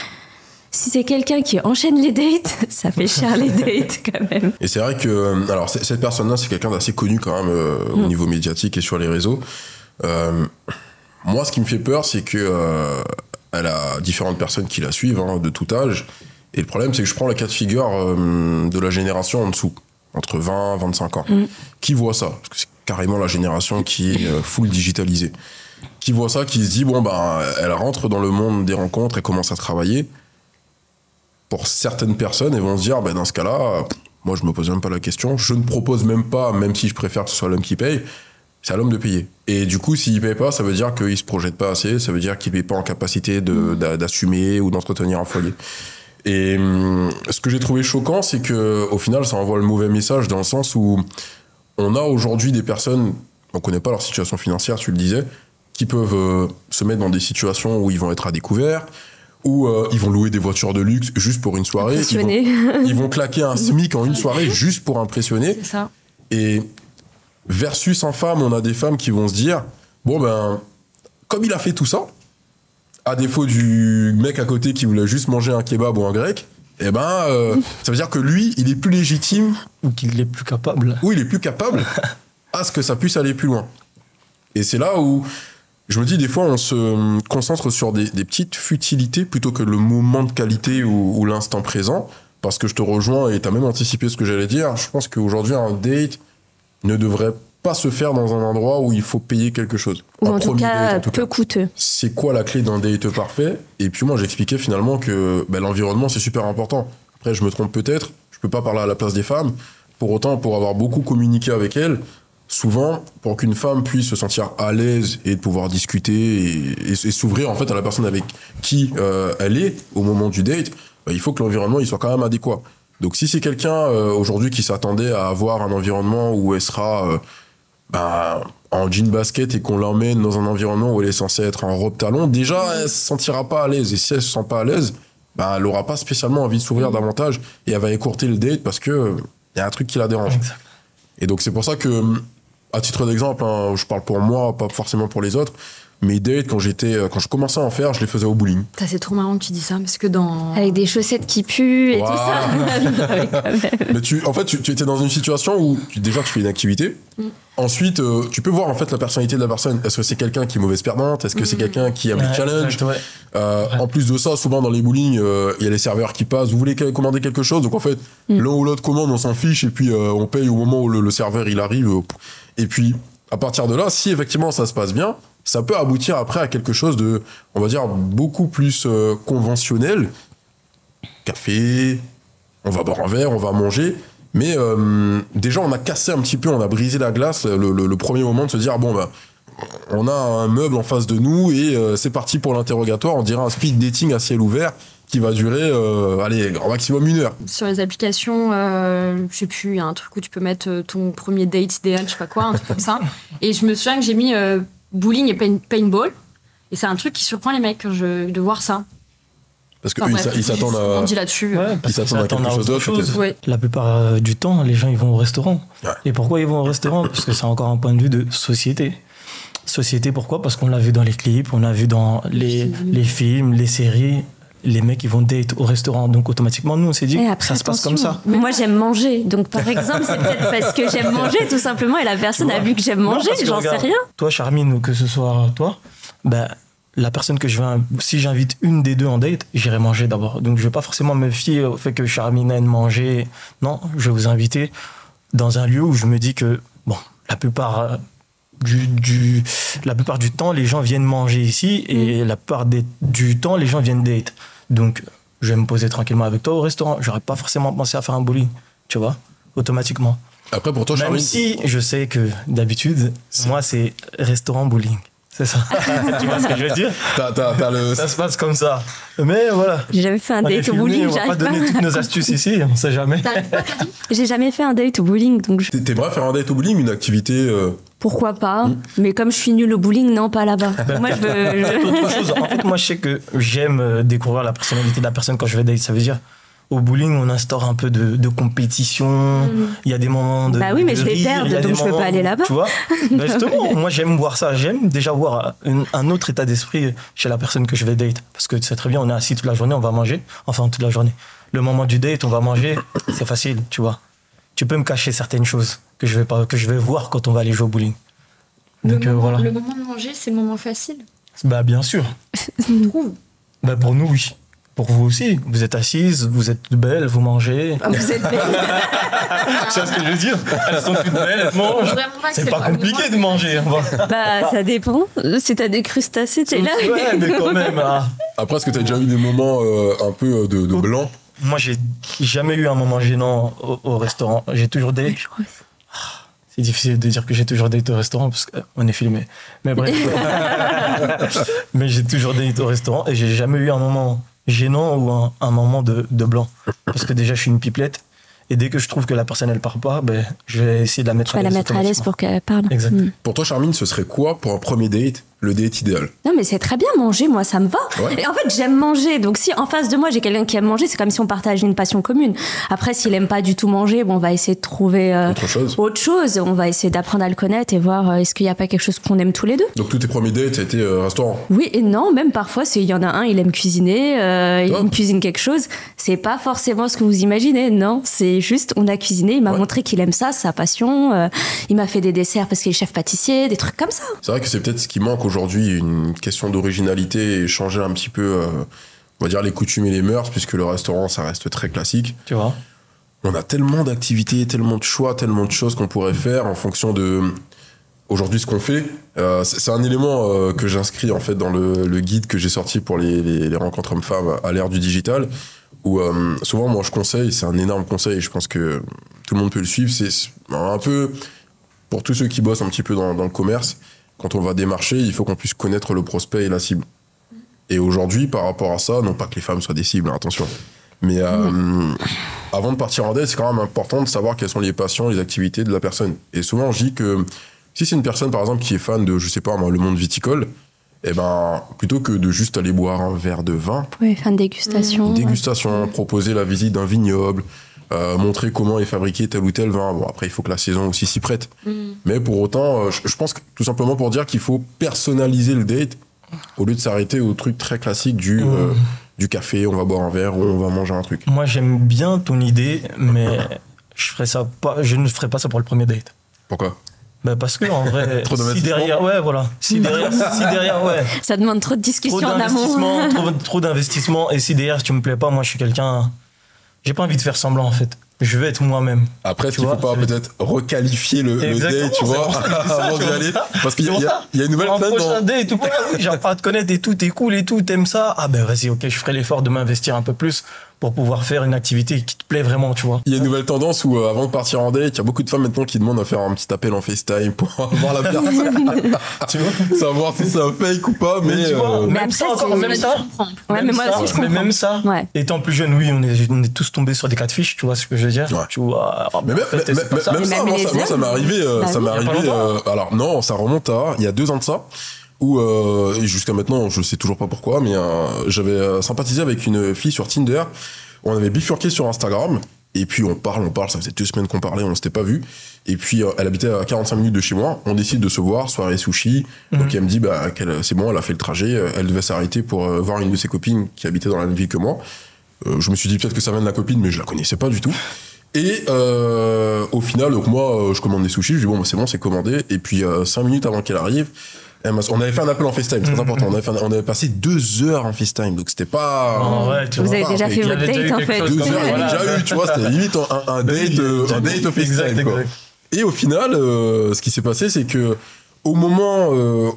Si c'est quelqu'un qui enchaîne les dates, ça fait cher les dates quand même. Et c'est vrai que, alors cette personne-là, c'est quelqu'un d'assez connu quand même au niveau médiatique et sur les réseaux. Moi, ce qui me fait peur, c'est que elle a différentes personnes qui la suivent, hein, de tout âge. Et le problème, c'est que je prends le cas de figure de la génération en dessous, entre 20 et 25 ans, qui voit ça. Parce que c'est carrément la génération qui est full digitalisée. Qui voit ça, qui se dit, bon, ben, elle rentre dans le monde des rencontres et commence à travailler. Pour certaines personnes, elles vont se dire, ben, dans ce cas-là, moi, je me pose même pas la question. Je ne propose même pas, même si je préfère que ce soit l'homme qui paye, c'est à l'homme de payer. Et du coup, s'il paye pas, ça veut dire qu'il se projette pas assez, ça veut dire qu'il n'est pas en capacité d'assumer ou d'entretenir un foyer. Et ce que j'ai trouvé choquant, c'est qu'au final, ça envoie le mauvais message dans le sens où on a aujourd'hui des personnes, on connaît pas leur situation financière, tu le disais, qui peuvent se mettre dans des situations où ils vont être à découvert, où ils vont louer des voitures de luxe juste pour une soirée. Ils vont claquer un SMIC en une soirée juste pour impressionner. C'est ça. Et versus en femme, on a des femmes qui vont se dire, bon ben, comme il a fait tout ça, à défaut du mec à côté qui voulait juste manger un kebab ou un grec, eh ben, ça veut dire que lui, il est plus légitime. Ou qu'il est plus capable. Ou il est plus capable à ce que ça puisse aller plus loin. Et c'est là où je me dis, des fois, on se concentre sur des petites futilités plutôt que le moment de qualité ou l'instant présent. Parce que je te rejoins et tu as même anticipé ce que j'allais dire. Je pense qu'aujourd'hui, un date ne devrait pas se faire dans un endroit où il faut payer quelque chose. Ou en tout cas, peu coûteux. C'est quoi la clé d'un date parfait? Et puis moi, j'expliquais finalement que l'environnement, c'est super important. Après, je me trompe peut-être, je peux pas parler à la place des femmes. Pour autant, pour avoir beaucoup communiqué avec elles, souvent, pour qu'une femme puisse se sentir à l'aise et de pouvoir discuter et s'ouvrir en fait à la personne avec qui elle est au moment du date, il faut que l'environnement il soit quand même adéquat. Donc si c'est quelqu'un aujourd'hui qui s'attendait à avoir un environnement où elle sera en jean basket et qu'on l'emmène dans un environnement où elle est censée être en robe talon, déjà elle se sentira pas à l'aise. Et si elle se sent pas à l'aise, elle aura pas spécialement envie de s'ouvrir davantage et elle va écourter le date parce que y a un truc qui la dérange. Exact. Et donc c'est pour ça que, à titre d'exemple, hein, je parle pour moi, pas forcément pour les autres, mes dates, quand je commençais à en faire, je les faisais au bowling. Ça, c'est trop marrant que tu dis ça, parce que avec des chaussettes qui puent et tout ça. Mais tu étais dans une situation où, déjà, tu fais une activité. Ensuite, tu peux voir, en fait, la personnalité de la personne. Est-ce que c'est quelqu'un qui est mauvaise perdante? Est-ce que c'est quelqu'un qui aime les challenges? En plus de ça, souvent, dans les bowling, il y a les serveurs qui passent. Vous voulez commander quelque chose? Donc, en fait, l'un ou l'autre commande, on s'en fiche. Et puis, on paye au moment où le serveur, il arrive. Et puis, à partir de là, si effectivement, ça se passe bien, ça peut aboutir après à quelque chose de, on va dire, beaucoup plus conventionnel. Café, on va boire un verre, on va manger. Mais déjà, on a cassé un petit peu, on a brisé la glace, le premier moment de se dire, bon, on a un meuble en face de nous et c'est parti pour l'interrogatoire. On dirait un speed dating à ciel ouvert qui va durer, grand maximum 1 heure. Sur les applications, je sais plus, il y a un truc où tu peux mettre ton premier date idéal, je sais pas quoi, un truc comme ça. Et je me souviens que j'ai mis bowling et paintball. Et c'est un truc qui surprend les mecs de voir ça. Parce qu'ils s'attendent à... là-dessus. Ils s'attendent à quelque chose d'autre. Ouais. La plupart du temps, les gens, ils vont au restaurant. Ouais. Et pourquoi ils vont au restaurant? Parce que c'est encore un point de vue de société. Société, pourquoi? Parce qu'on l'a vu dans les clips, on l'a vu dans les films, les séries. Les mecs, ils vont date au restaurant. Donc, automatiquement, nous, on s'est dit que ça se passe comme ça. Mais moi, j'aime manger. Donc, par exemple, c'est peut-être parce que j'aime manger, tout simplement, et la personne a vu que j'aime manger, j'en sais rien. Toi, Charmine, ou que ce soit toi, la personne que si j'invite une des deux en date, j'irai manger d'abord. Donc, je vais pas forcément me fier au fait que Charmine aime manger. Non, je vais vous inviter dans un lieu où je me dis que, la plupart du temps, les gens viennent manger ici et la plupart du temps, les gens viennent date. Donc, je vais me poser tranquillement avec toi au restaurant. J'aurais pas forcément pensé à faire un bowling, tu vois, automatiquement. Après, pour toi, Charmine... Même si je sais que d'habitude, moi, c'est restaurant bowling. C'est ça. Tu vois ce que je veux dire? Ça se passe comme ça. Mais voilà. J'ai jamais fait un date au bowling. On va pas donner toutes nos astuces ici, on sait jamais. J'ai jamais fait un date au bowling. Donc T'aimerais faire un date au bowling, une activité Pourquoi pas? Mais comme je suis nulle au bowling, non, pas là-bas. Moi, je veux... Autre chose. En fait, moi, je sais que j'aime découvrir la personnalité de la personne quand je vais date. Ça veut dire... Au bowling, on instaure un peu de compétition. Il y a des moments de. Bah oui, mais je vais perdre, donc je peux pas aller là-bas. Tu vois? Justement, moi, j'aime voir ça. J'aime déjà voir un autre état d'esprit chez la personne que je vais date. Parce que c'est très bien, on est assis toute la journée, on va manger. Enfin, toute la journée. Le moment du date, on va manger, c'est facile, tu vois. Tu peux me cacher certaines choses que je vais voir quand on va aller jouer au bowling. Donc voilà. Le moment de manger, c'est le moment facile. Bah bien sûr. Je trouve. Bah pour nous, oui. Pour vous aussi. Vous êtes assises, vous êtes toutes belles, vous mangez. Ah, vous êtes belle. Tu vois ce que je veux dire? Elles sont toutes belles, elles mangent. C'est pas compliqué de manger. Bah ça dépend. Si t'as des crustacés, t'es là. Ouais, mais quand même. Ah. Après, est-ce que t'as déjà eu des moments un peu de blanc? Moi, j'ai jamais eu un moment gênant au restaurant. J'ai toujours des... C'est difficile de dire que j'ai toujours date au restaurant parce qu'on est filmé. Mais bref. Mais j'ai toujours date au restaurant et j'ai jamais eu un moment gênant ou un moment de blanc. Parce que déjà, je suis une pipelette. Et dès que je trouve que la personne, elle parle pas, ben, je vais essayer de la mettre à l'aise. Tu vas la mettre à l'aise pour qu'elle parle. Exact. Pour toi, Charmine, ce serait quoi pour un premier date, le date idéal? Non, mais c'est très bien manger, moi, ça me va. Ouais. Et en fait, j'aime manger. Donc, si en face de moi, j'ai quelqu'un qui aime manger, c'est comme si on partageait une passion commune. Après, s'il aime pas du tout manger, bon, on va essayer de trouver autre chose. On va essayer d'apprendre à le connaître et voir est-ce qu'il n'y a pas quelque chose qu'on aime tous les deux. Donc, tous tes premiers dates, ça a été restaurant? Oui et non, même parfois, il y en a un, il aime cuisiner, il me cuisine quelque chose. C'est pas forcément ce que vous imaginez, non. C'est juste, on a cuisiné, il m'a montré qu'il aime ça, sa passion. Il m'a fait des desserts parce qu'il est chef pâtissier, des trucs comme ça. C'est vrai que c'est peut-être ce qui manque aujourd'hui, une question d'originalité et changer un petit peu, on va dire, les coutumes et les mœurs, puisque le restaurant, ça reste très classique. Tu vois. On a tellement d'activités, tellement de choix, tellement de choses qu'on pourrait faire en fonction de aujourd'hui ce qu'on fait. C'est un élément que j'inscris en fait dans le guide que j'ai sorti pour les rencontres hommes-femmes à l'ère du digital, où souvent moi je conseille, c'est un énorme conseil et je pense que tout le monde peut le suivre, c'est un peu pour tous ceux qui bossent un petit peu dans le commerce. Quand on va démarcher, il faut qu'on puisse connaître le prospect et la cible. Et aujourd'hui, par rapport à ça, non pas que les femmes soient des cibles, hein, attention, mais avant de partir en date, c'est quand même important de savoir quelles sont les passions, les activités de la personne. Et souvent, je dis que si c'est une personne, par exemple, qui est fan de, je sais pas, moi, le monde viticole, eh ben, plutôt que de juste aller boire un verre de vin, Oui, faire une dégustation. Proposer la visite d'un vignoble, montrer comment est fabriqué tel ou tel vin. Bon, après, il faut que la saison aussi s'y prête. Mais pour autant, je pense que, tout simplement pour dire qu'il faut personnaliser le date au lieu de s'arrêter au truc très classique du café, on va boire un verre ou on va manger un truc. Moi, j'aime bien ton idée, mais je ne ferai pas ça pour le premier date. Pourquoi? Bah parce que en vrai, Trop si derrière, ouais, voilà. Si derrière, ouais. Ça demande trop de discussion en amont. Trop d'investissement. Et si derrière, tu me plais pas, moi, je suis quelqu'un. J'ai pas envie de faire semblant, en fait. Je vais être moi-même. Après, est-ce qu'il faut pas peut-être requalifier le date, tu vois, avant d'y aller? Parce qu'il y a une nouvelle trend. Prochain date et tout. Oui, j'apprends à te connaître et tout, t'es cool et tout, t'aimes ça. Ah ben vas-y, ok, je ferai l'effort de m'investir un peu plus pour pouvoir faire une activité qui te plaît vraiment, tu vois. Il y a une nouvelle tendance où, avant de partir en date, il y a beaucoup de femmes maintenant qui demandent à faire un petit appel en FaceTime pour voir la personne. Tu vois, savoir si c'est un fake ou pas, mais tu vois, Mais même après, ça encore, même ça. Ouais, mais moi aussi, je comprends. Même ça, Ouais. étant plus jeune, oui, on est tous tombés sur des cas de fiches, tu vois ce que je veux dire. Ouais. Tu vois, mais même ça, moi, ça m'est arrivé. Alors non, ça remonte à il y a 2 ans de ça. Où jusqu'à maintenant, je sais toujours pas pourquoi, mais j'avais sympathisé avec une fille sur Tinder. On avait bifurqué sur Instagram. Et puis on parle, ça faisait 2 semaines qu'on parlait, on ne s'était pas vu. Et puis elle habitait à 45 minutes de chez moi, on décide de se voir, soirée sushi. Donc elle me dit c'est bon, elle a fait le trajet, elle devait s'arrêter pour voir une de ses copines qui habitait dans la même ville que moi. Je me suis dit peut-être que ça vient de la copine, mais je la connaissais pas du tout. Et au final, donc moi je commande des sushis, je dis bon c'est bon, c'est commandé. Et puis 5 minutes avant qu'elle arrive, on avait fait un appel en FaceTime, c'est très important. On avait passé 2 heures en FaceTime, donc c'était pas. Vous avez déjà fait votre date en fait. 2 heures, il y avait déjà eu, tu vois, c'était limite un date au FaceTime, quoi. Et au final, ce qui s'est passé, c'est que au moment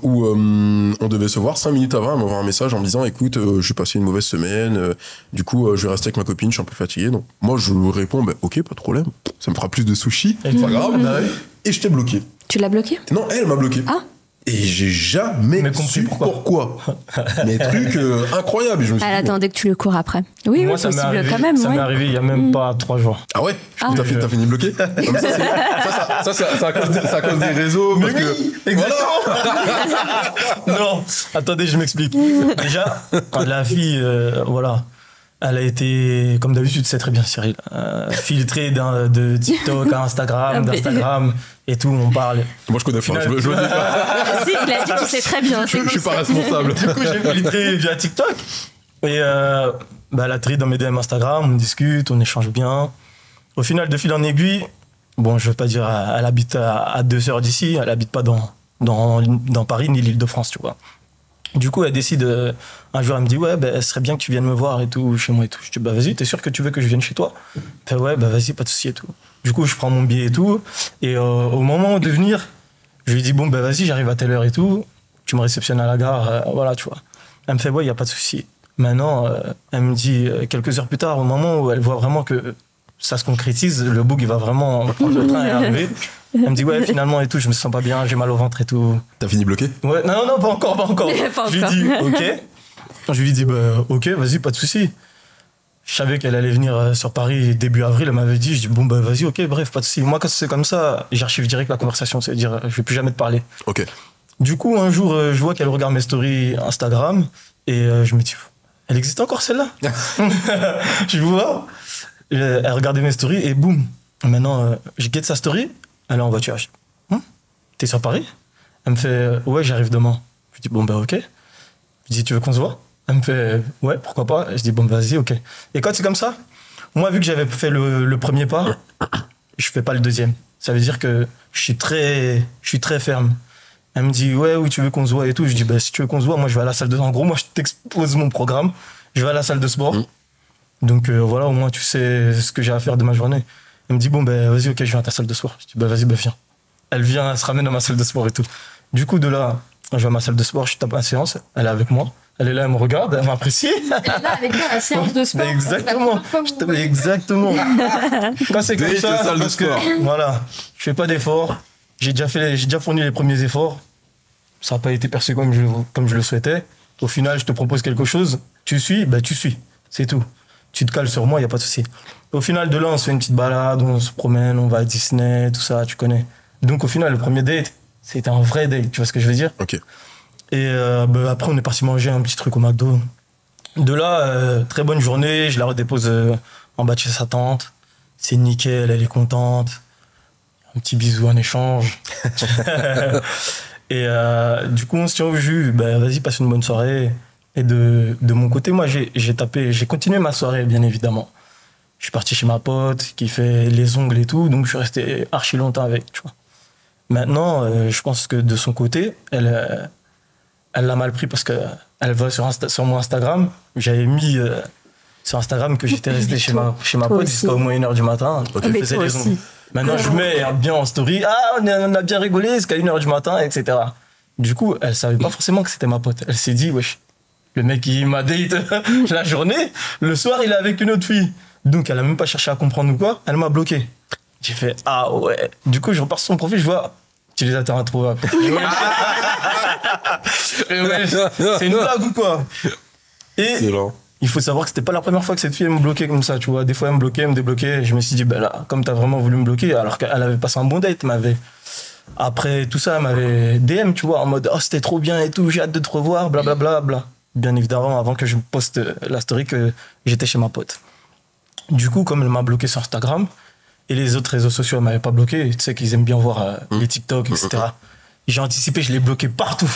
où on devait se voir, 5 minutes avant, elle m'envoie un message en me disant écoute, j'ai passé une mauvaise semaine, du coup, je vais rester avec ma copine, je suis un peu fatigué. Donc, moi, je lui réponds ok, pas de problème, ça me fera plus de sushis, c'est pas grave. Et je t'ai bloqué. Tu l'as bloqué? Non, elle m'a bloqué. Ah. Et j'ai jamais su pourquoi. Mais truc incroyable. Je me suis dit, attendait que tu le cours après. Oui, moi, oui, possible quand même. Ça m'est arrivé il y a même pas 3 jours. Ah ouais? T'as fini bloqué? Ça, c'est à cause des réseaux. Parce que, exactement. Non, attendez, je m'explique. Déjà, quand la fille, voilà, elle a été, comme d'habitude, c'est très bien Cyril, filtrée de TikTok à Instagram, d'Instagram et tout, on parle. Moi je connais pas, je le dis pas. Si, il a dit tu sais très bien. Je suis pas responsable. Du coup, j'ai filtré via TikTok. Et elle a trié dans mes DM Instagram, on discute, on échange bien. Au final, de fil en aiguille, bon, je veux pas dire, elle habite à 2 heures d'ici, elle habite pas dans dans Paris ni l'Île-de-France, tu vois. Du coup, elle décide, un jour, elle me dit, ouais, ce serait bien que tu viennes me voir et tout, chez moi et tout. Je dis, bah vas-y, t'es sûr que tu veux que je vienne chez toi? Elle fait, ouais, bah vas-y, pas de souci et tout. Du coup, je prends mon billet et tout. Et au moment de venir, je lui dis, bon, bah vas-y, j'arrive à telle heure et tout. Tu me réceptionnes à la gare, voilà, tu vois. Elle me fait, ouais, y a pas de souci. Maintenant, elle me dit, quelques heures plus tard, au moment où elle voit vraiment que ça se concrétise, le book, il va vraiment prendre le train et arriver. Elle me dit, ouais, finalement et tout, je me sens pas bien, j'ai mal au ventre et tout. T'as fini bloqué? Ouais, non, pas encore. Je lui dis, ok. Je lui dis, bah, ok, vas-y, pas de souci. Je savais qu'elle allait venir sur Paris début avril, elle m'avait dit, je dis, bon, bah, vas-y, ok, bref, pas de souci. Moi, quand c'est comme ça, j'archive direct la conversation, c'est-à-dire, je vais plus jamais te parler. Ok. Du coup, un jour, je vois qu'elle regarde mes stories Instagram et je me dis, elle existe encore celle-là? Je vois, elle regardait mes stories et boum. Maintenant, je guette sa story. Elle est en voiture. Je dis, t'es sur Paris? Elle me fait, ouais, j'arrive demain. Je dis, bon, bah, ok. Je dis, tu veux qu'on se voit? Elle me fait, ouais, pourquoi pas? Je dis, bon, vas-y, ok. Et quand c'est comme ça, moi, vu que j'avais fait le premier pas, je fais pas le deuxième. Ça veut dire que je suis très ferme. Elle me dit, ouais, où tu veux qu'on se voit et tout. Je dis, bah, si tu veux qu'on se voit, moi, je vais à la salle de sport. En gros, moi, je t'expose mon programme. Je vais à la salle de sport. Donc, voilà, au moins, tu sais ce que j'ai à faire de ma journée. Elle me dit, bon, ben, vas-y, ok, je viens à ta salle de sport. Je dis, bah, vas-y, bah, viens. Elle vient, elle se ramène à ma salle de sport et tout. Du coup, de là, je vais à ma salle de sport, je tape ma séance. Elle est avec moi. Elle est là, elle me regarde, elle m'apprécie. Elle est là avec toi, la séance de sport. Exactement. Exactement. Quand c'est comme ça, parce que, voilà, je fais pas d'efforts. J'ai déjà fourni les premiers efforts. Ça n'a pas été perçu comme je le souhaitais. Au final, je te propose quelque chose. Tu suis, bah, tu suis. C'est tout. Tu te cales sur moi, il n'y a pas de souci. Au final, de là, on se fait une petite balade, on se promène, on va à Disney, tout ça, tu connais. Donc, au final, le premier date, c'était un vrai date, tu vois ce que je veux dire? Ok. Et bah, après, on est parti manger un petit truc au McDo. De là, très bonne journée, je la redépose en bas de chez sa tante. C'est nickel, elle est contente. Un petit bisou en échange. Et du coup, on se tient au jus. Bah, vas-y, passe une bonne soirée. Et de mon côté, moi, j'ai continué ma soirée, bien évidemment. Je suis parti chez ma pote qui fait les ongles et tout, donc je suis resté archi longtemps avec, tu vois. Maintenant, je pense que de son côté, elle l'a mal pris parce qu'elle va sur mon Instagram. J'avais mis sur Instagram que j'étais resté chez ma pote jusqu'à au moins 1h du matin. Okay. Je faisais les ongles. Maintenant, je mets bien en story, on a bien rigolé jusqu'à 1h du matin, etc. Du coup, elle savait pas forcément que c'était ma pote. Elle s'est dit, wesh, le mec, il m'a date la journée, le soir, il est avec une autre fille. Donc, elle a même pas cherché à comprendre ou quoi, elle m'a bloqué. J'ai fait, ah ouais. Du coup, je repars sur son profil, je vois, utilisateur introuvable. C'est une blague ou quoi? Et il faut savoir que c'était pas la première fois que cette fille elle me bloquait comme ça, tu vois. Des fois, elle me bloquait, elle me débloquait. Je me suis dit, ben là, comme t'as vraiment voulu me bloquer, alors qu'elle avait passé un bon date, après tout ça, elle m'avait DM, tu vois, en mode, oh, c'était trop bien et tout, j'ai hâte de te revoir, blablabla. Bla. Bien évidemment, avant que je poste la story que j'étais chez ma pote. Du coup, comme elle m'a bloqué sur Instagram, et les autres réseaux sociaux ne m'avaient pas bloqué, tu sais qu'ils aiment bien voir les TikTok, etc. J'ai anticipé, je l'ai bloqué partout.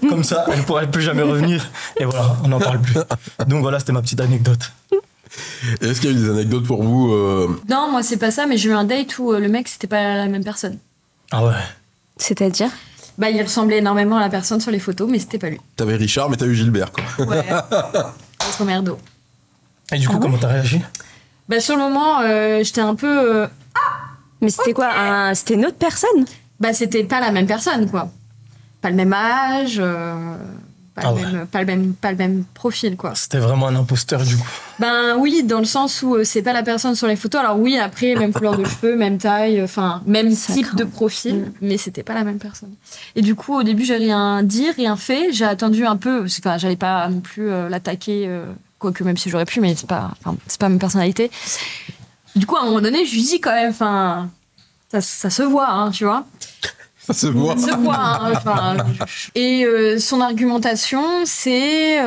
Comme ça, elle ne pourrait plus jamais revenir. Et voilà, on n'en parle plus. Donc voilà, c'était ma petite anecdote. Est-ce qu'il y a eu des anecdotes pour vous Non, moi, c'est pas ça, mais j'ai eu un date où le mec, c'était pas la même personne. Ah ouais. C'est-à-dire? Bah, il ressemblait énormément à la personne sur les photos, mais c'était pas lui. T'avais Richard, mais t'as eu Gilbert, quoi. Ouais. Trop merdo. Et du coup, comment t'as réagi? Bah, sur le moment, j'étais un peu... Mais c'était quoi? C'était une autre personne? Bah, c'était pas la même personne, quoi. Pas le même âge, pas le même profil, quoi. C'était vraiment un imposteur, du coup. Ben oui, dans le sens où c'est pas la personne sur les photos. Alors oui, après, même couleur de cheveux, même taille, enfin, même type de profil, mais c'était pas la même personne. Et du coup, au début, j'ai rien dit, rien fait. J'ai attendu un peu, enfin, j'allais pas non plus l'attaquer, quoique même si j'aurais pu, mais c'est pas ma personnalité. Du coup, à un moment donné, je lui dis quand même, enfin, ça se voit, hein, tu vois. Ça se voit. Ça se voit, hein, enfin, et son argumentation, c'est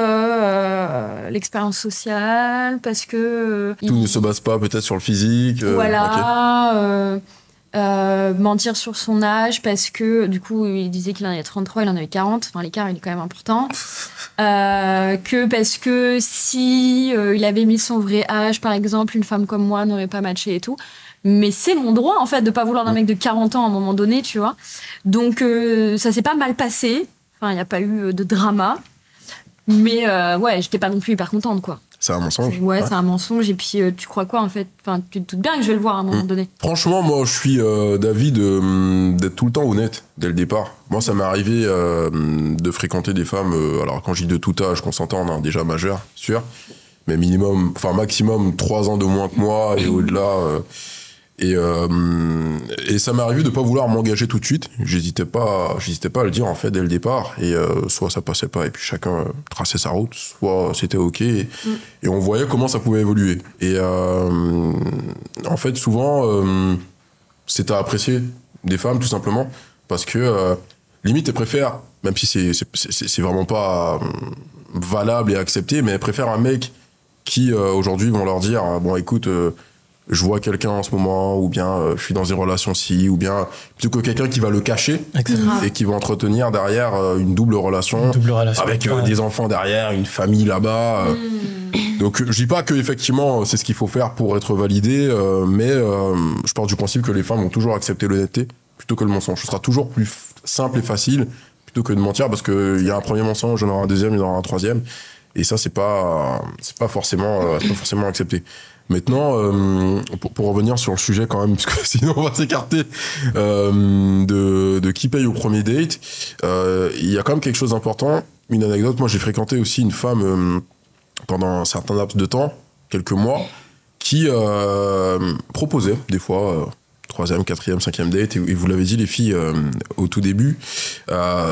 l'expérience sociale, parce que... Tout ne se base pas peut-être sur le physique. Voilà, mentir sur son âge, parce que du coup, il disait qu'il en avait 33, il en avait 40, enfin l'écart il est quand même important. Que parce que si il avait mis son vrai âge, par exemple, une femme comme moi n'aurait pas matché et tout. mais c'est mon droit, en fait, de pas vouloir d'un mec de 40 ans à un moment donné, tu vois. Donc, ça s'est pas mal passé. Enfin, il n'y a pas eu de drama. Mais ouais, j'étais pas non plus hyper contente, quoi. C'est un mensonge. Ouais, c'est un mensonge. Et puis, tu crois quoi, en fait? Enfin, tu te doutes bien que je vais le voir à un moment donné. Franchement, moi, je suis d'avis d'être tout le temps honnête dès le départ. Moi, ça m'est arrivé de fréquenter des femmes, alors quand je dis de tout âge, qu'on s'entend, on est déjà majeur, sûr, mais maximum 3 ans de moins que moi et au-delà. Et ça m'est arrivé de pas vouloir m'engager tout de suite. J'hésitais pas à le dire en fait dès le départ. Et soit ça passait pas et puis chacun traçait sa route, soit c'était ok. Et on voyait comment ça pouvait évoluer. Et en fait, souvent, c'est à apprécier des femmes tout simplement parce que limite elles préfèrent, même si c'est vraiment pas valable et accepté, mais elles préfèrent un mec qui aujourd'hui vont leur dire bon écoute. Je vois quelqu'un en ce moment, ou bien je suis dans une relation ou bien plutôt que quelqu'un qui va le cacher et qui va entretenir derrière une double relation avec des enfants derrière, une famille là-bas. Donc je dis pas que effectivement c'est ce qu'il faut faire pour être validé, mais je pars du principe que les femmes vont toujours accepter l'honnêteté plutôt que le mensonge. Ce sera toujours plus simple et facile plutôt que de mentir parce qu'il y a un premier mensonge, il y en aura un deuxième, il y en aura un troisième, et ça c'est pas forcément accepté. Maintenant, pour revenir sur le sujet quand même, parce que sinon on va s'écarter de qui paye au premier date, il y a quand même quelque chose d'important. Une anecdote, moi j'ai fréquenté aussi une femme pendant un certain laps de temps, quelques mois, qui proposait des fois 3e, 4e, 5e date, et vous l'avez dit les filles au tout début,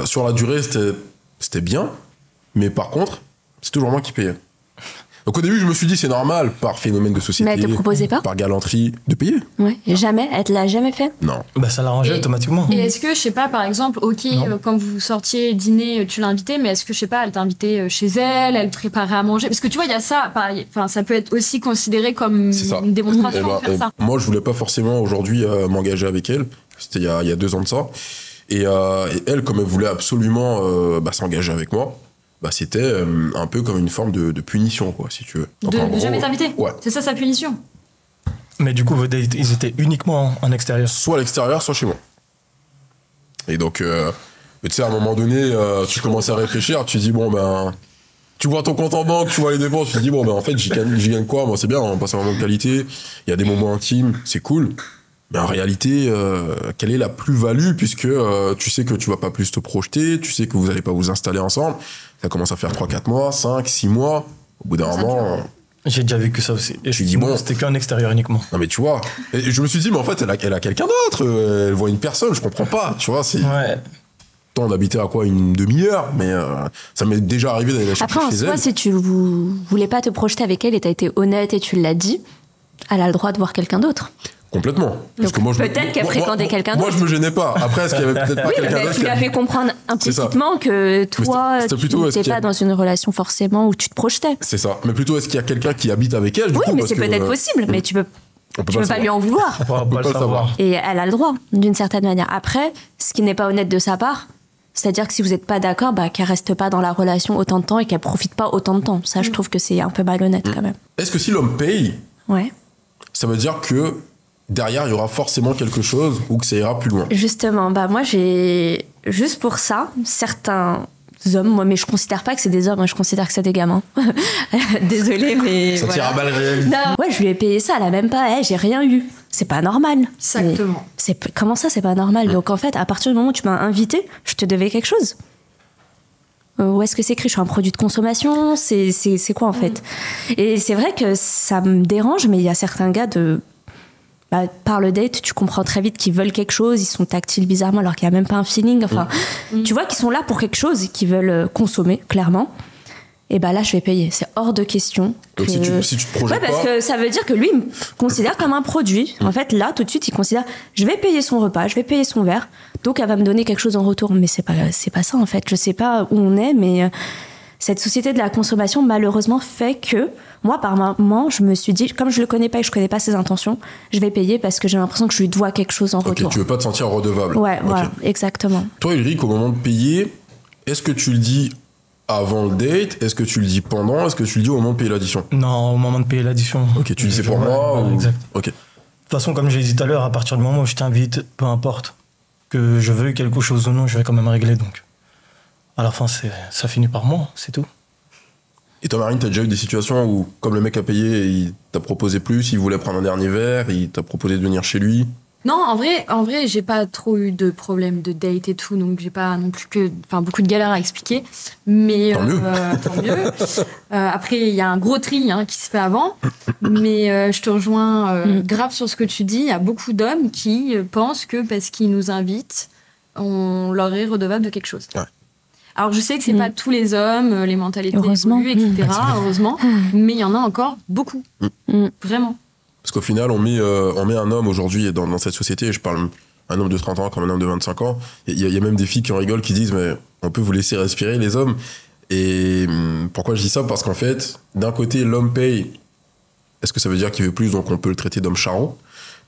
sur la durée c'était bien, mais par contre c'est toujours moi qui payais. Donc au début, je me suis dit, c'est normal, par phénomène de société. Mais elle te proposait pas ? Par galanterie, de payer. Ouais, jamais. Elle te l'a jamais fait ? Non. Bah ça l'arrangeait automatiquement. Et est-ce que, je sais pas, par exemple, quand vous sortiez dîner, tu l'as invitée, mais est-ce que, je sais pas, elle t'a invité chez elle, elle préparait à manger ? Parce que tu vois, il y a ça, pareil. Enfin, ça peut être aussi considéré comme une démonstration de faire ça. Moi, je voulais pas forcément aujourd'hui m'engager avec elle. C'était il y a 2 ans de ça. Et elle, comme elle voulait absolument s'engager avec moi, c'était un peu comme une forme de punition, quoi, si tu veux. Donc, de jamais t'inviter ? Ouais. C'est ça sa punition ? Mais du coup, vos dates, ils étaient uniquement en extérieur ? Soit à l'extérieur, soit chez moi. Et donc, tu sais, à un moment donné, tu commences à réfléchir, tu dis, bon, tu vois ton compte en banque, tu vois les dépenses, tu te dis, bon, en fait, j'y gagne quoi ? Moi, c'est bien, on passe un moment de qualité, il y a des moments intimes, c'est cool. Mais en réalité, quelle est la plus-value, puisque tu sais que tu vas pas plus te projeter, tu sais que vous allez pas vous installer ensemble, ça commence à faire 3-4 mois, 5, 6 mois, au bout d'un moment... J'ai déjà vécu ça aussi. Et je dis bon... C'était qu'en extérieur uniquement. Non mais tu vois, et je me suis dit, mais en fait, elle a quelqu'un d'autre, elle voit une personne, je comprends pas, tu vois, c'est... Ouais. Temps d'habiter à quoi, une demi-heure, mais ça m'est déjà arrivé d'aller la chercher chez elle. Après, en soi, si tu voulais pas te projeter avec elle et t'as été honnête et tu l'as dit, elle a le droit de voir quelqu'un d'autre. Complètement. Parce que moi, peut-être qu'elle fréquentait quelqu'un d'autre. Moi, je me gênais pas. Après, est-ce qu'il y avait peut-être pas quelqu'un d'autre? Tu lui as fait comprendre implicitement que toi, tu n'étais pas dans une relation forcément où tu te projetais. C'est ça. Mais plutôt, est-ce qu'il y a quelqu'un qui habite avec elle? Oui, mais c'est peut-être possible, mais tu peux pas lui en vouloir. On peut pas le savoir. Et elle a le droit, d'une certaine manière. Après, ce qui n'est pas honnête de sa part, c'est-à-dire que si vous n'êtes pas d'accord, qu'elle reste pas dans la relation autant de temps et qu'elle profite pas autant de temps. Ça, je trouve que c'est un peu malhonnête quand même. Est-ce que si l'homme paye, ça veut dire que derrière, il y aura forcément quelque chose ou que ça ira plus loin? Justement, moi, j'ai... Juste pour ça, certains hommes, mais je considère pas que c'est des hommes, je considère que c'est des gamins. Désolée, mais ça tire à balles réelles. Non. Ouais, je lui ai payé ça, elle a même pas... j'ai rien eu. C'est pas normal. Exactement. Comment ça, c'est pas normal? Donc, en fait, à partir du moment où tu m'as invité, je te devais quelque chose. Où est-ce que c'est écrit? Je suis un produit de consommation? C'est quoi, en fait? Et c'est vrai que ça me dérange, mais il y a certains gars par le date, tu comprends très vite qu'ils veulent quelque chose, ils sont tactiles bizarrement alors qu'il n'y a même pas un feeling. Enfin, tu vois qu'ils sont là pour quelque chose et qu'ils veulent consommer, clairement. Et là, je vais payer. C'est hors de question. Donc si tu te projettes parce que ça veut dire que lui, il me considère comme un produit. En fait, là, tout de suite, il considère, je vais payer son repas, je vais payer son verre, donc elle va me donner quelque chose en retour. Mais c'est pas ça, en fait. Je sais pas où on est, mais cette société de la consommation, malheureusement, fait que moi, par moment, je me suis dit, comme je le connais pas et je connais pas ses intentions, je vais payer parce que j'ai l'impression que je lui dois quelque chose en retour. Ok, tu veux pas te sentir redevable. Ouais, voilà, exactement. Toi, Ulrich, au moment de payer, est-ce que tu le dis avant le date? Est-ce que tu le dis pendant? Est-ce que tu le dis au moment de payer l'addition? Non, au moment de payer l'addition. Ok, tu dis c'est pour moi ou... Exact. Ok. toute façon, comme j'ai dit tout à l'heure, à partir du moment où je t'invite, peu importe, que je veuille quelque chose ou non, je vais quand même régler. Donc, à la fin, ça finit par moi, c'est tout. Et toi, Marine, t'as déjà eu des situations où, comme le mec a payé, il t'a proposé plus, il voulait prendre un dernier verre, il t'a proposé de venir chez lui? Non, en vrai, j'ai pas trop eu de problèmes de date et tout, donc j'ai pas non plus beaucoup de galères à expliquer. Mais tant mieux. Tant mieux. Après, il y a un gros tri qui se fait avant, mais je te rejoins grave sur ce que tu dis. Il y a beaucoup d'hommes qui pensent que parce qu'ils nous invitent, on leur est redevable de quelque chose. Ouais. Alors je sais que c'est pas tous les hommes, les mentalités évoluent, etc. Heureusement, mais il y en a encore beaucoup, vraiment. Parce qu'au final, on met un homme aujourd'hui dans cette société, et je parle un homme de 30 ans comme un homme de 25 ans, il y a même des filles qui en rigolent, qui disent mais on peut vous laisser respirer les hommes. Et pourquoi je dis ça? Parce qu'en fait, d'un côté, l'homme paye, est-ce que ça veut dire qu'il veut plus, donc on peut le traiter d'homme charron?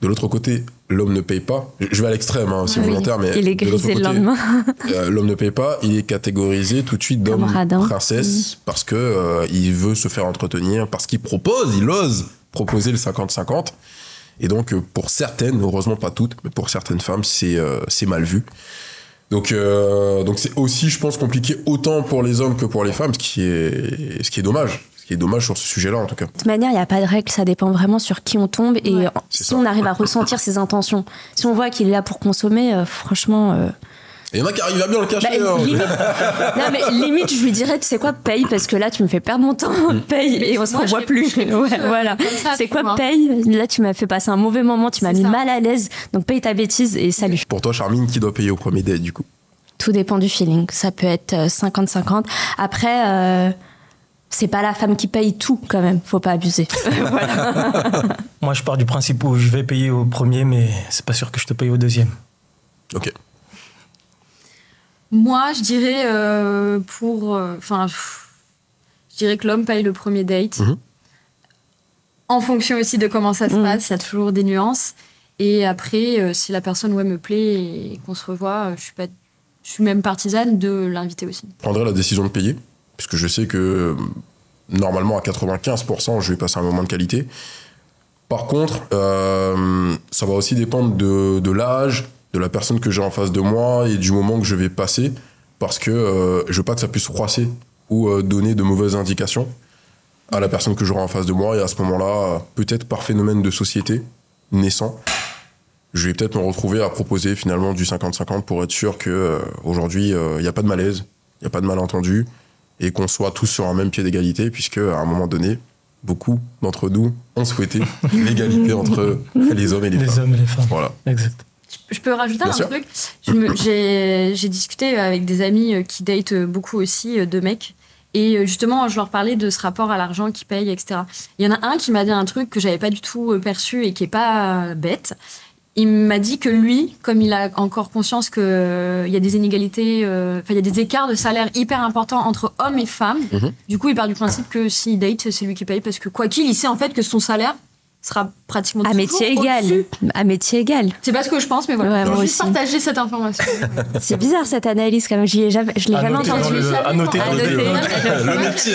De l'autre côté, l'homme ne paye pas. Je vais à l'extrême, c'est volontaire, mais il est grisé le lendemain. L'homme ne paye pas, il est catégorisé tout de suite d'homme princesse, parce que il veut se faire entretenir, parce qu'il ose proposer le 50-50. Et donc, pour certaines, heureusement pas toutes, mais pour certaines femmes, c'est mal vu. Donc c'est aussi, je pense, compliqué autant pour les hommes que pour les femmes, ce qui est dommage. Ce qui est dommage sur ce sujet-là, en tout cas. De toute manière, il n'y a pas de règle, ça dépend vraiment sur qui on tombe et si on arrive à ressentir ses intentions. Si on voit qu'il est là pour consommer, franchement... Il y en a qui arrivent à bien le cacher. Non, mais limite, je lui dirais, tu sais quoi, paye, parce que là, tu me fais perdre mon temps. Paye, et on se revoit plus. Voilà. C'est quoi, paye? Là, tu m'as fait passer un mauvais moment, tu m'as mis mal à l'aise. Donc, paye ta bêtise et salut. Pour toi, Charmine, qui doit payer au premier date, du coup? Tout dépend du feeling. Ça peut être 50-50. Après, c'est pas la femme qui paye tout, quand même. Faut pas abuser. Voilà. Moi, je pars du principe où je vais payer au premier, mais c'est pas sûr que je te paye au deuxième. Ok. Moi, je dirais je dirais que l'homme paye le premier date. En fonction aussi de comment ça se passe, il y a toujours des nuances. Et après, si la personne me plaît et qu'on se revoit, je suis même partisane de l'inviter aussi. Je prendrais la décision de payer, puisque je sais que normalement à 95%, je vais passer un moment de qualité. Par contre, ça va aussi dépendre de l'âge, de la personne que j'ai en face de moi et du moment que je vais passer, parce que je veux pas que ça puisse froisser ou donner de mauvaises indications à la personne que j'aurai en face de moi. Et à ce moment-là, peut-être par phénomène de société naissant, je vais peut-être me retrouver à proposer finalement du 50-50 pour être sûr qu'aujourd'hui, il n'y a pas de malaise, il n'y a pas de malentendu et qu'on soit tous sur un même pied d'égalité, puisque à un moment donné, beaucoup d'entre nous ont souhaité l'égalité entre les hommes et les femmes. Les hommes et les femmes. Voilà. Exact. Je peux rajouter un truc. J'ai discuté avec des amis qui datent beaucoup aussi de mecs. Et justement, je leur parlais de ce rapport à l'argent qui paye, etc. Il y en a un qui m'a dit un truc que j'avais pas du tout perçu et qui est pas bête. Il m'a dit que lui, comme il a encore conscience qu'il y a des inégalités, il y a des écarts de salaire hyper importants entre hommes et femmes, du coup, il part du principe que s'il date, c'est lui qui paye, parce que quoi qu'il, il sait en fait que son salaire sera pratiquement à métier égal. À métier égal. C'est pas ce que je pense, mais voilà. Ouais, je vais juste partager cette information. C'est bizarre cette analyse quand même. Je l'ai jamais entendu. À noter. Le métier.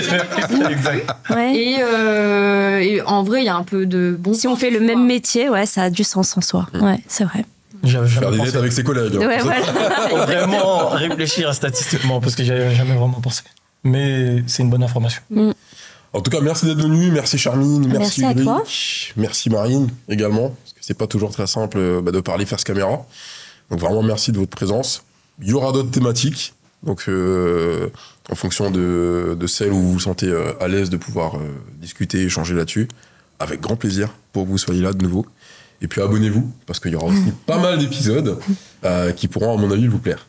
Exact. Ouais. Et en vrai, il y a un peu de bon. Si on fait le même métier, ça a du sens en soi. Ouais, c'est vrai. Faire des dates avec ses collègues. Ouais, voilà. Faut vraiment réfléchir statistiquement parce que j'y avais jamais vraiment pensé. Mais c'est une bonne information. En tout cas, merci d'être venu, merci Charmine, merci à toi. Merci Marine également, parce que c'est pas toujours très simple de parler face caméra. Donc vraiment merci de votre présence. Il y aura d'autres thématiques, donc en fonction de celles où vous vous sentez à l'aise de pouvoir discuter, échanger là-dessus, avec grand plaisir pour que vous soyez là de nouveau. Et puis abonnez-vous, parce qu'il y aura aussi pas mal d'épisodes qui pourront à mon avis vous plaire.